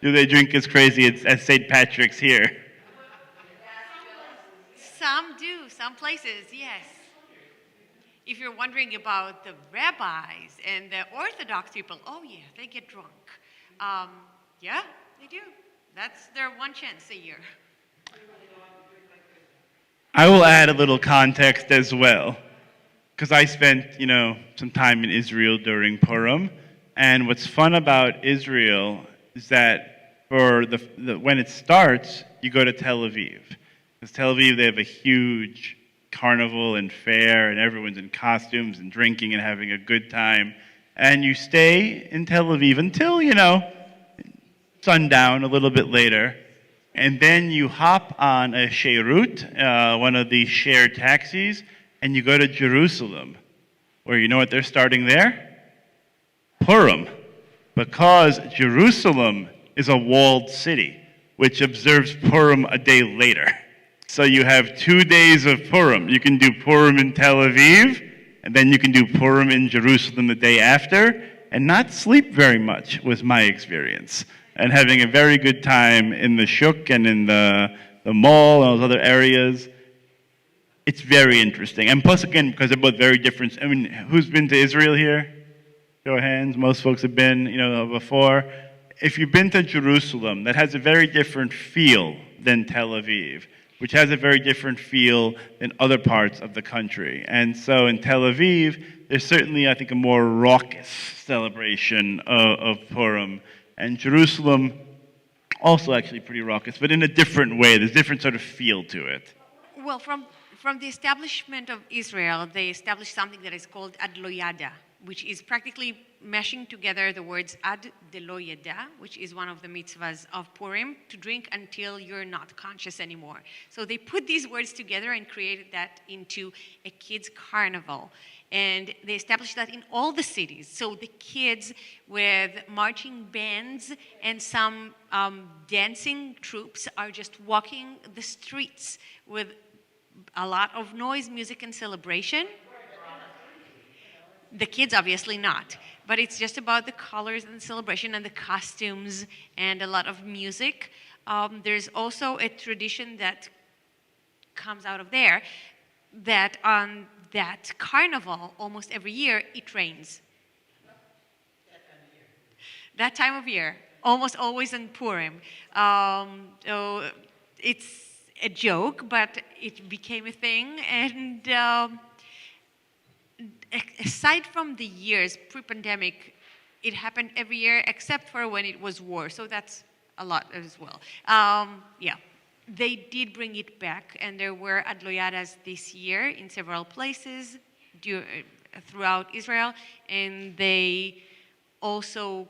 Do they drink as crazy as St. Patrick's here? Some do, some places, yes. If you're wondering about the rabbis and the Orthodox people, oh yeah, they get drunk. Yeah, they do. That's their one chance a year. I will add a little context as well, because I spent, some time in Israel during Purim, and what's fun about Israel is that for when it starts, you go to Tel Aviv. Because Tel Aviv, they have a huge carnival and fair, and everyone's in costumes and drinking and having a good time. And you stay in Tel Aviv until, sundown, a little bit later. And then you hop on a sherut, one of the shared taxis, and you go to Jerusalem, where you know what they're starting there? Purim. Because Jerusalem is a walled city, which observes Purim a day later. So you have 2 days of Purim. You can do Purim in Tel Aviv, and then you can do Purim in Jerusalem the day after, and not sleep very much, was my experience. And having a very good time in the shuk and in the mall and those other areas. It's very interesting. And plus, again, because they're both very different. I mean, who's been to Israel here? Show of hands. Most folks have been, before. If you've been to Jerusalem, that has a very different feel than Tel Aviv, which has a very different feel than other parts of the country. And so in Tel Aviv, there's certainly, I think, a more raucous celebration of Purim. And Jerusalem, also actually pretty raucous, but in a different way. There's a different sort of feel to it. Well, from the establishment of Israel, they established something that is called Ad Lo Yada, which is practically meshing together the words Ad de Lo Yada, which is one of the mitzvahs of Purim, to drink until you're not conscious anymore. So they put these words together and created that into a kids' carnival. And they established that in all the cities. So the kids with marching bands and some dancing troops are just walking the streets with a lot of noise, music, and celebration. The kids, obviously not. But it's just about the colors and the celebration and the costumes and a lot of music. There's also a tradition that comes out of there that on that carnival, almost every year, it rains. That time of year, almost always in Purim. So it's a joke, but it became a thing. And aside from the years pre-pandemic, it happened every year except for when it was war. So that's a lot as well. Yeah. They did bring it back, and there were Ad Lo Yadas this year in several places throughout Israel, and they also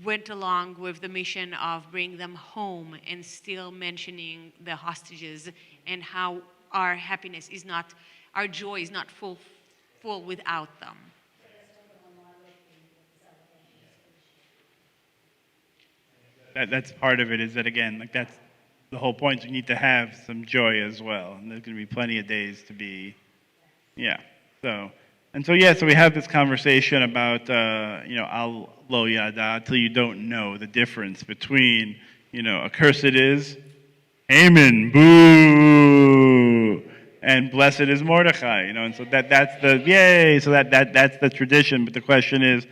went along with the mission of bringing them home and still mentioning the hostages and how our happiness is not, our joy is not full without them. That's part of it, is that, again, like, that's the whole point. You need to have some joy as well. And there's going to be plenty of days to be, yeah. So we have this conversation about, al lo yada, till you don't know the difference between, accursed is Haman, boo, and blessed is Mordecai, and so that's the, yay, so that's the tradition. But the question is,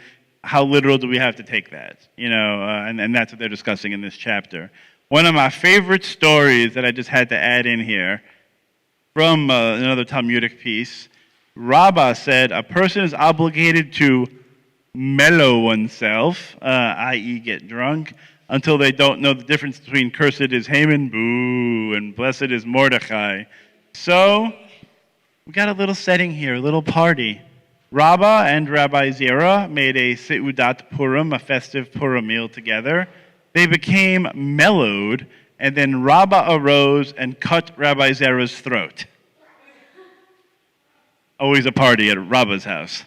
how literal do we have to take that? And that's what they're discussing in this chapter. One of my favorite stories that I just had to add in here from another Talmudic piece, Rabbah said a person is obligated to mellow oneself, i.e. get drunk, until they don't know the difference between cursed is Haman, boo, and blessed is Mordecai. So we got a little setting here, a little party. Rabbah and Rabbi Zera made a Seudat Purim, a festive Purim meal together. They became mellowed, and then Rabbah arose and cut Rabbi Zera's throat. Always a party at Rabbah's house.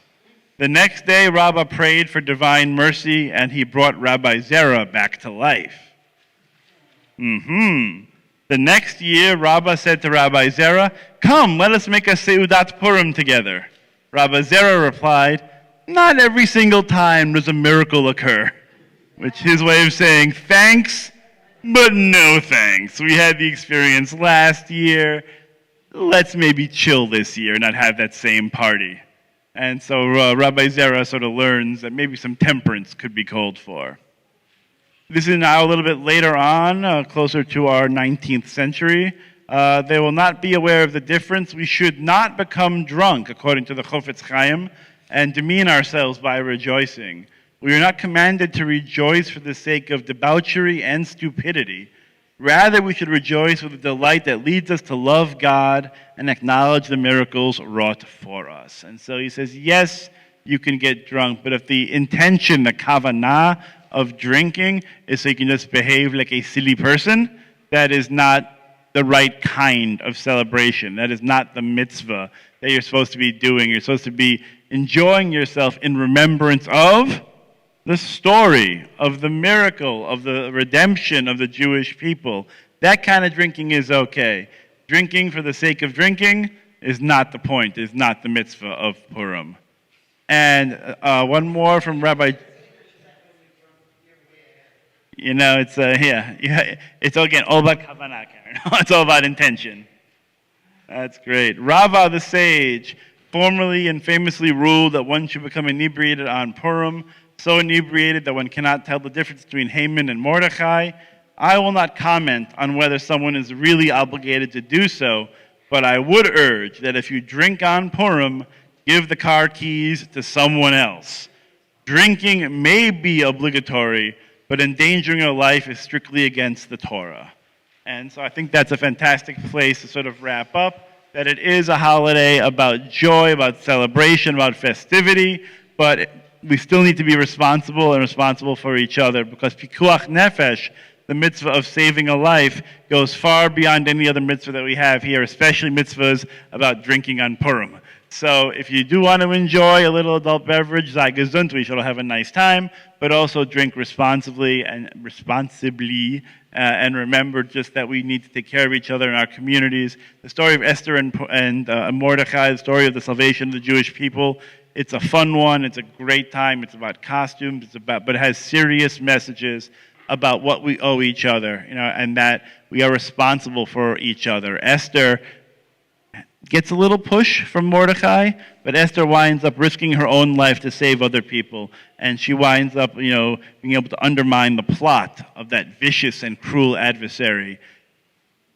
The next day, Rabbah prayed for divine mercy, and he brought Rabbi Zera back to life. The next year, Rabbah said to Rabbi Zera, "Come, let us make a Seudat Purim together." Rabbi Zera replied, "Not every single time does a miracle occur," which is his way of saying thanks, but no thanks. We had the experience last year. Let's maybe chill this year, not have that same party. And so Rabbi Zera sort of learns that maybe some temperance could be called for. This is now a little bit later on, closer to our 19th century. They will not be aware of the difference. We should not become drunk, according to the Chofetz Chaim, and demean ourselves by rejoicing. We are not commanded to rejoice for the sake of debauchery and stupidity. Rather, we should rejoice with a delight that leads us to love God and acknowledge the miracles wrought for us. And so he says, yes, you can get drunk, but if the intention, the kavanah of drinking is so you can just behave like a silly person, that is not the right kind of celebration. That is not the mitzvah that you're supposed to be doing. You're supposed to be enjoying yourself in remembrance of the story, of the miracle, of the redemption of the Jewish people. That kind of drinking is okay. Drinking for the sake of drinking is not the point, is not the mitzvah of Purim. And one more from Rabbi... it's it's again all about kavanah, Karen. It's all about intention. That's great. Rava the sage formerly and famously ruled that one should become inebriated on Purim, so inebriated that one cannot tell the difference between Haman and Mordecai. I will not comment on whether someone is really obligated to do so, but I would urge that if you drink on Purim, give the car keys to someone else. Drinking may be obligatory, but endangering your life is strictly against the Torah. And so I think that's a fantastic place to sort of wrap up, that it is a holiday about joy, about celebration, about festivity, but we still need to be responsible and responsible for each other, because pikuach nefesh, the mitzvah of saving a life, goes far beyond any other mitzvah that we have here, especially mitzvahs about drinking on Purim. So if you do want to enjoy a little adult beverage, sei gesund, we shall have a nice time, but also drink responsibly, and remember just that we need to take care of each other in our communities. The story of Esther and Mordecai, the story of the salvation of the Jewish people, it's a fun one, it's a great time, it's about costumes, but it has serious messages about what we owe each other, and that we are responsible for each other. Esther gets a little push from Mordecai, but Esther winds up risking her own life to save other people, and she winds up, being able to undermine the plot of that vicious and cruel adversary.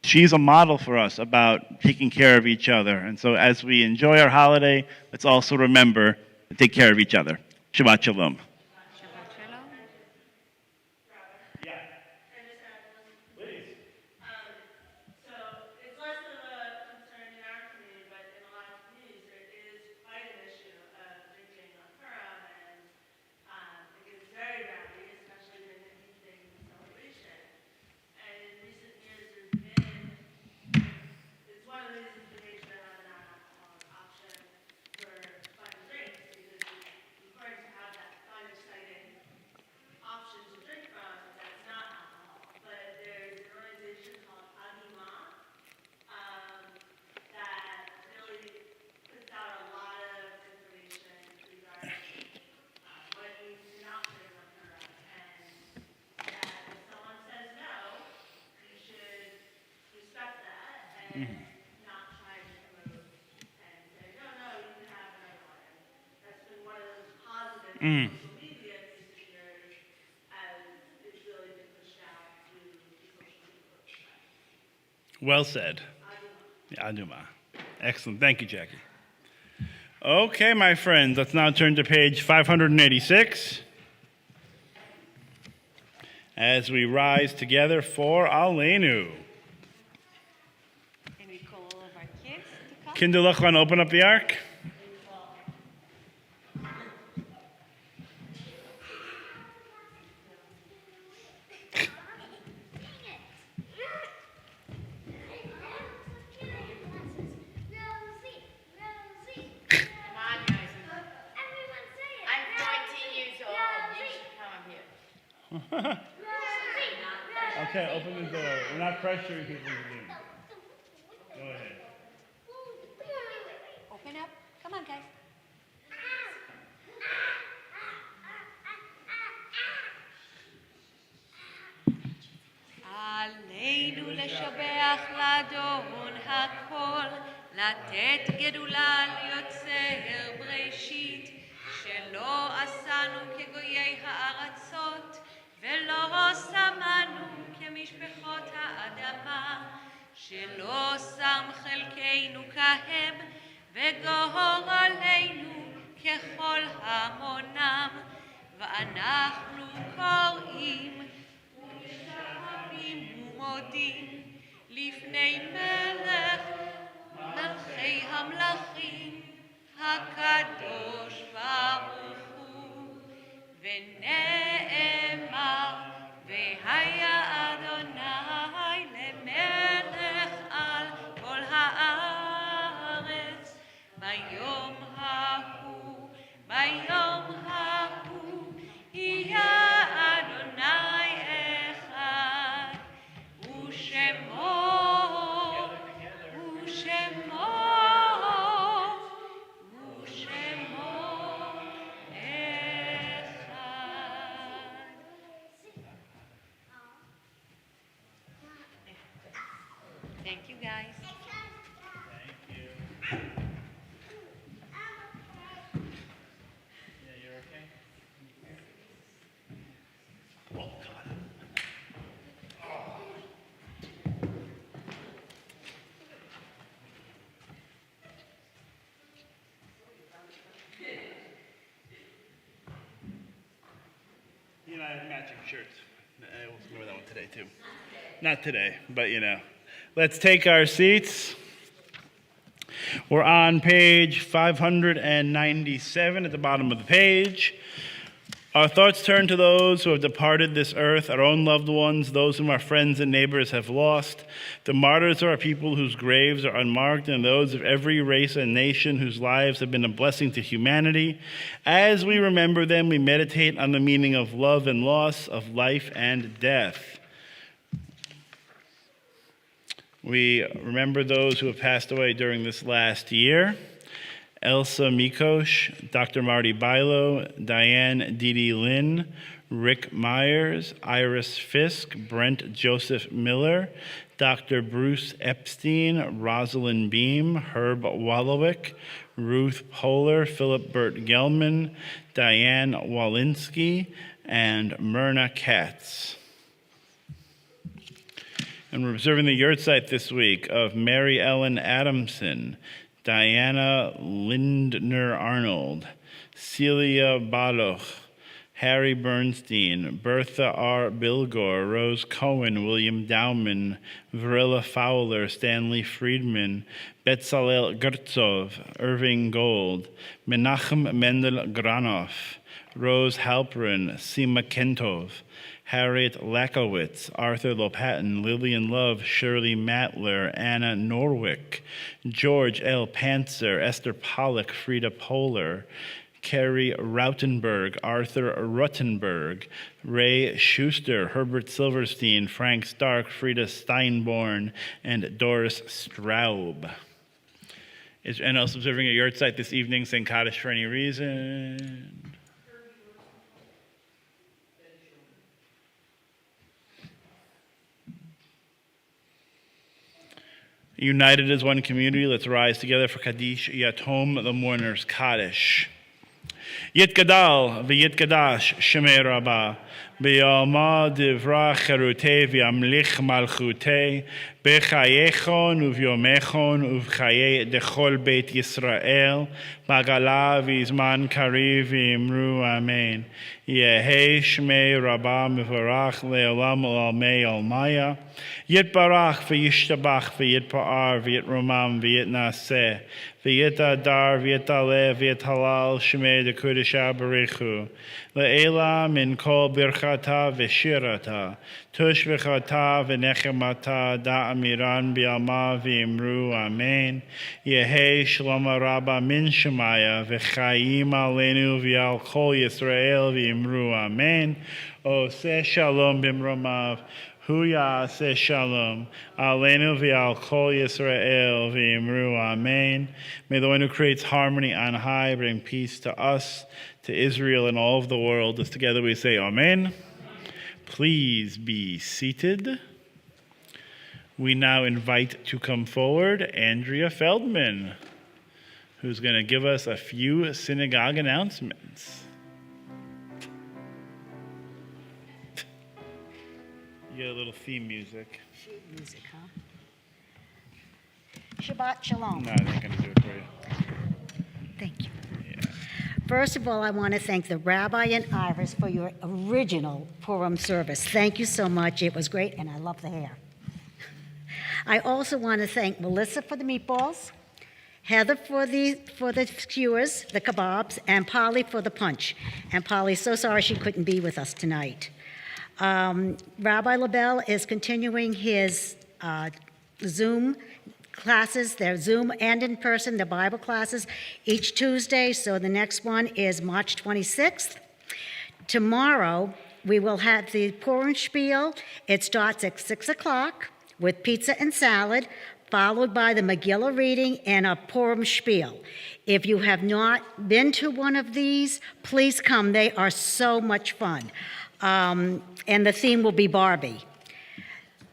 She's a model for us about taking care of each other, and so as we enjoy our holiday, let's also remember to take care of each other. Shabbat Shalom. Mm. Well said. Aduma. Excellent. Thank you, Jackie. Okay, my friends, let's now turn to page 586 as we rise together for Aleinu. And we call all of our kids to come. Kinderlachlan, open up the ark. Okay, open the door. We're not pressuring people to do. Go ahead. Open up. Come on, guys. עלינו לשבח לאדון הכל, לתת גדולה ליוצר בראשית, שלא עשנו כגויי הארצות, ולא שמנו כמשפחות האדמה, שלא שם חלקנו כהם, וגורלנו ככל המונם, ואנחנו קוראים ומודים לפני מלך מלכי המלכים הקדוש ברוך הוא, ונאמר והיה אדוני למלך על כל הארץ ביום ההוא יהיה אדוני אחד ושמו Thank you, guys. Thank you. Yeah, you're okay? Oh, God. You and I have matching shirts. I will wear that one today, too. Not today, but you know. Let's take our seats. We're on page 597 at the bottom of the page. Our thoughts turn to those who have departed this earth, our own loved ones, those whom our friends and neighbors have lost. The martyrs are our people whose graves are unmarked, and those of every race and nation whose lives have been a blessing to humanity. As we remember them, we meditate on the meaning of love and loss, of life and death. We remember those who have passed away during this last year. Elsa Mikosh, Dr. Marty Bilo, Diane Dee Lynn, Rick Myers, Iris Fisk, Brent Joseph Miller, Dr. Bruce Epstein, Rosalind Beam, Herb Walowick, Ruth Poehler, Philip Burt Gelman, Diane Walensky, and Myrna Katz. And we're observing the yahrzeit this week of Mary Ellen Adamson, Diana Lindner Arnold, Celia Badoch, Harry Bernstein, Bertha R. Bilgore, Rose Cohen, William Dowman, Verilla Fowler, Stanley Friedman, Betzalel Gertzov, Irving Gold, Menachem Mendel Granoff, Rose Halperin, Sima Kentov, Harriet Lakowitz, Arthur Lopatin, Lillian Love, Shirley Matler, Anna Norwick, George L. Pantzer, Esther Pollack, Frida Poehler, Kerry Rautenberg, Arthur Ruttenberg, Ray Schuster, Herbert Silverstein, Frank Stark, Frida Steinborn, and Doris Straub. Is anyone else observing a yahrzeit this evening, saying Kaddish for any reason? United as one community, let's rise together for Kaddish Yatom, the mourner's Kaddish. Yitgadal v'yitgadash Shemei Rabbah, b'yalma divra cherutei v'yamlich malchutei, b'chayechon uv'yomechon uv'chaye dechol beit Yisrael, b'gala v'izman kariv v'imru amen. Yehei Shemei Rabbah mevarach le'olam l'almei almaya, yitbarach v'yishtabach v'yitpa'ar v'yitromam v'yitnaseh, v'yitadar v'yitaleh v'yithalal Shemei dekudesha barichu, le'ela min kol birchata v'shirata, tush v'chata v'nechemata da'amiran b'yalma v'imru amen. Yehei Shalom Rabbah min Shemaya v'chayim aleinu v'yal kol Yisrael v'imru amen. Oseh shalom b'mromav, hu ya'aseh shalom aleinu v'yal kol Yisrael v'imru amen. May the one who creates harmony on high bring peace to us, to Israel, and all of the world. As together we say amen. Please be seated. We now invite to come forward Andrea Feldman, who's going to give us a few synagogue announcements. You get a little theme music. Music, huh? Shabbat Shalom. No, they're going to do it for you. Thank you. Yeah. First of all, I want to thank the Rabbi and Iris for your original Purim service. Thank you so much. It was great, and I love the hair. I also want to thank Melissa for the meatballs, Heather for the skewers, the kebabs, and Polly for the punch. And Polly's so sorry she couldn't be with us tonight. Rabbi LaBelle is continuing his Zoom classes. They're Zoom and in person, the Bible classes, each Tuesday. So the next one is March 26th. Tomorrow, we will have the Purim Spiel. It starts at 6 o'clock with pizza and salad, followed by the Megillah reading and a Purim Spiel. If you have not been to one of these, please come. They are so much fun. And the theme will be Barbie.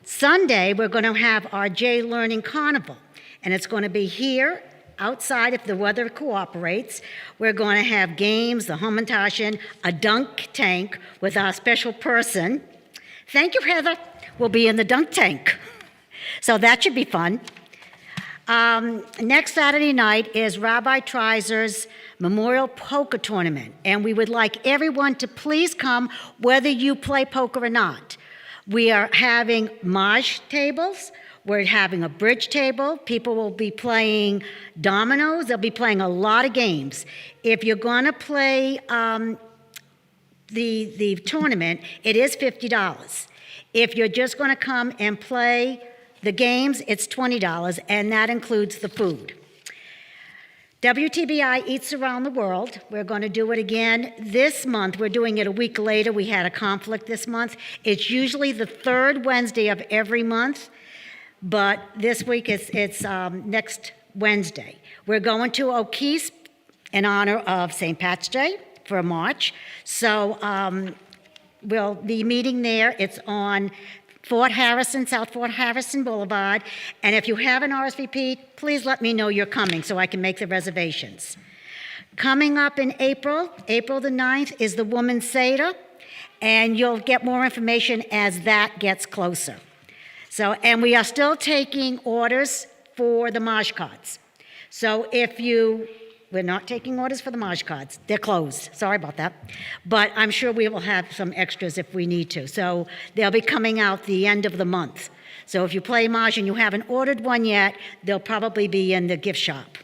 Sunday, we're going to have our J Learning Carnival, and it's going to be here outside if the weather cooperates. We're going to have games, the Hamantashen, a dunk tank with our special person. Thank you, Heather. We'll be in the dunk tank. So that should be fun. Next Saturday night is Rabbi Treiser's Memorial Poker Tournament, and we would like everyone to please come, whether you play poker or not. We are having Maj tables. We're having a bridge table. People will be playing dominoes. They'll be playing a lot of games. If you're going to play the tournament, it is $50. If you're just going to come and play the games, it's $20, and that includes the food. WTBI Eats Around the World. We're going to do it again this month. We're doing it a week later. We had a conflict this month. It's usually the third Wednesday of every month, but this week it's next Wednesday. We're going to O'Keefe in honor of St. Pat's Day for March. So we'll be meeting there. It's on South Fort Harrison Boulevard. And if you have an RSVP, please let me know you're coming so I can make the reservations. Coming up in April the 9th, is the Women's Seder, and you'll get more information as that gets closer. So, and we are still taking orders for the Maj cards. So we're not taking orders for the Maj cards. They're closed. Sorry about that. But I'm sure we will have some extras if we need to. So they'll be coming out the end of the month. So if you play Maj and you haven't ordered one yet, they'll probably be in the gift shop.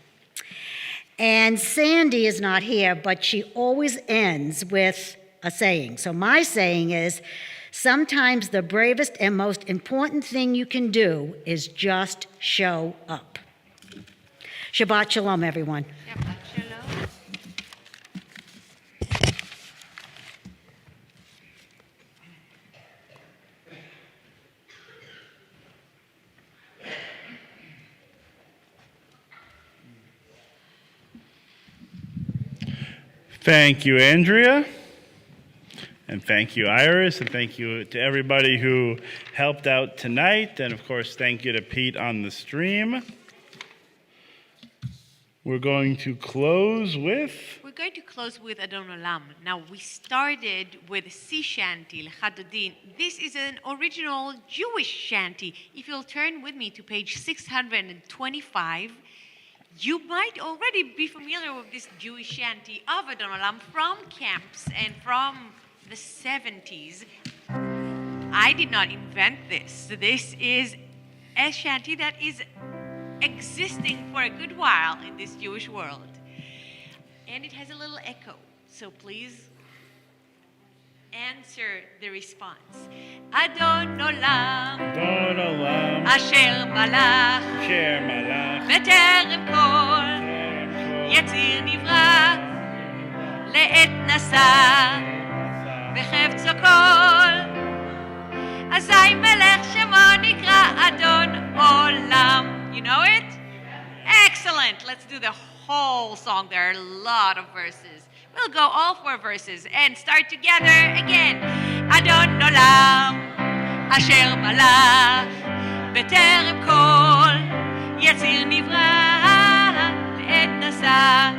And Sandy is not here, but she always ends with a saying. So my saying is, sometimes the bravest and most important thing you can do is just show up. Shabbat Shalom, everyone. Shabbat Shalom. Thank you, Andrea. And And thank you, Iris, and thank you to everybody who helped out tonight. And of course, thank you to Pete on the stream. We're going to close with... We're going to close with Adon Olam. Now, we started with sea shanty, L'Chadodin. This is an original Jewish shanty. If you'll turn with me to page 625, you might already be familiar with this Jewish shanty of Adon Olam from camps and from the 70s. I did not invent this. This is a shanty that is existing for a good while in this Jewish world. And it has a little echo, so please answer the response. Adon Olam, Adon Olam, Asher Malach, Asher Malach, בטרם כל יציר נברא, לעת נשא, בחפצו כל. אזי מלך שמו נקרא אדון עולם. You know it? Excellent. Let's do the whole song. There are a lot of verses. We'll go all 4 verses and start together again. Adon Olam, Asher Malach, בטרם כל יציר נברא, לעת נשא,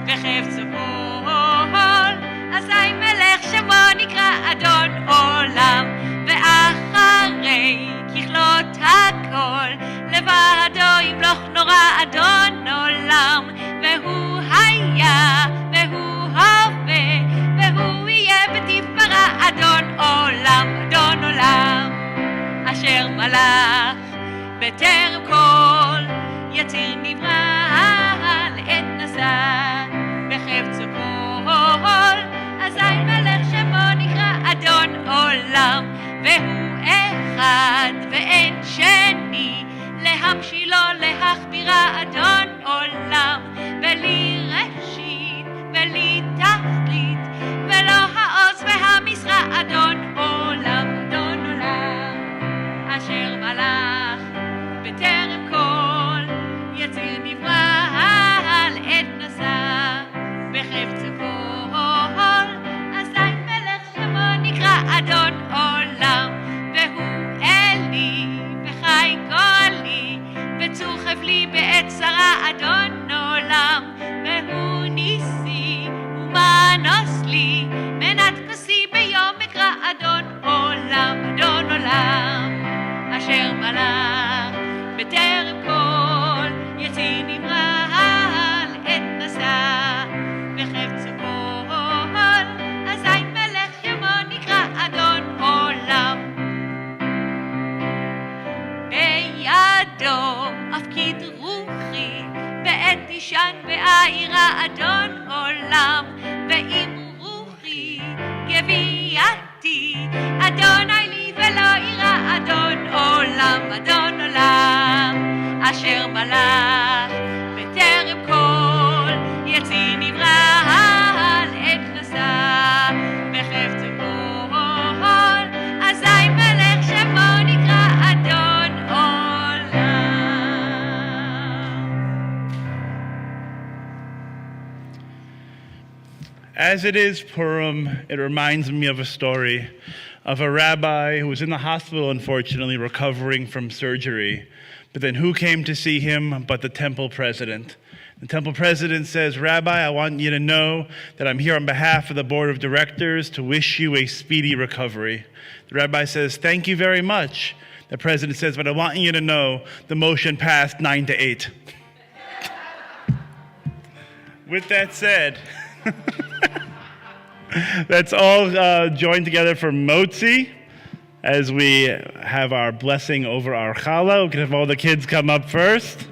בחפצו כל. אזי מלך שמו נקרא אדון עולם, ואחרי ככלות הכל, לבדו ימלוך נורא אדון עולם, והוא היה, והוא הווה, והוא יהיה בתפארה אדון עולם, אדון עולם, אשר מלך בטרם כל יציר נברא, לעת נשא, בחפצו כל. אזי מלך שמו נקרא אדון עולם, והוא אחד ואין שני, להמשילו להכבירה אדון עולם, בלי ראשית בלי תכלית, ולא העוז והמשרה אדון עולם, אדון עולם, אשר מלך בטרם כל יציר נברא, לעת נשא, בחפצו כל. אזי מלך שמו נקרא אדון עולם, והוא אלי וחי גולי, וצור חבלי בעת צרה אדון עולם, והוא ניסי ומנוס לי, מנת כוסי ביום אקרא אדון עולם, אדון עולם, אשר מלך בטרם כל יציר נברא, לעת נשא, בחפצו כל. אזי מלך שמו נקרא אדון עולם, בידו אפקיד רוחי, בעת תישן ואעירה אדון עולם, ואם רוחי גוויעתי, אדוני לי ולא אירא אדון עולם, אדון עולם, אשר מלך בטרם כל יציר נברא, לעת נשא, בחפצו כל. אזי מלך שמו נקרא אדון עולם. As it is Purim, it reminds me of a story of a rabbi who was in the hospital, unfortunately, recovering from surgery. But then who came to see him but the temple president? The temple president says, Rabbi, I want you to know that I'm here on behalf of the board of directors to wish you a speedy recovery. The rabbi says, thank you very much. The president says, but I want you to know the motion passed 9-8. With that said, let's all join together for Motzi as we have our blessing over our challah. We can have all the kids come up first.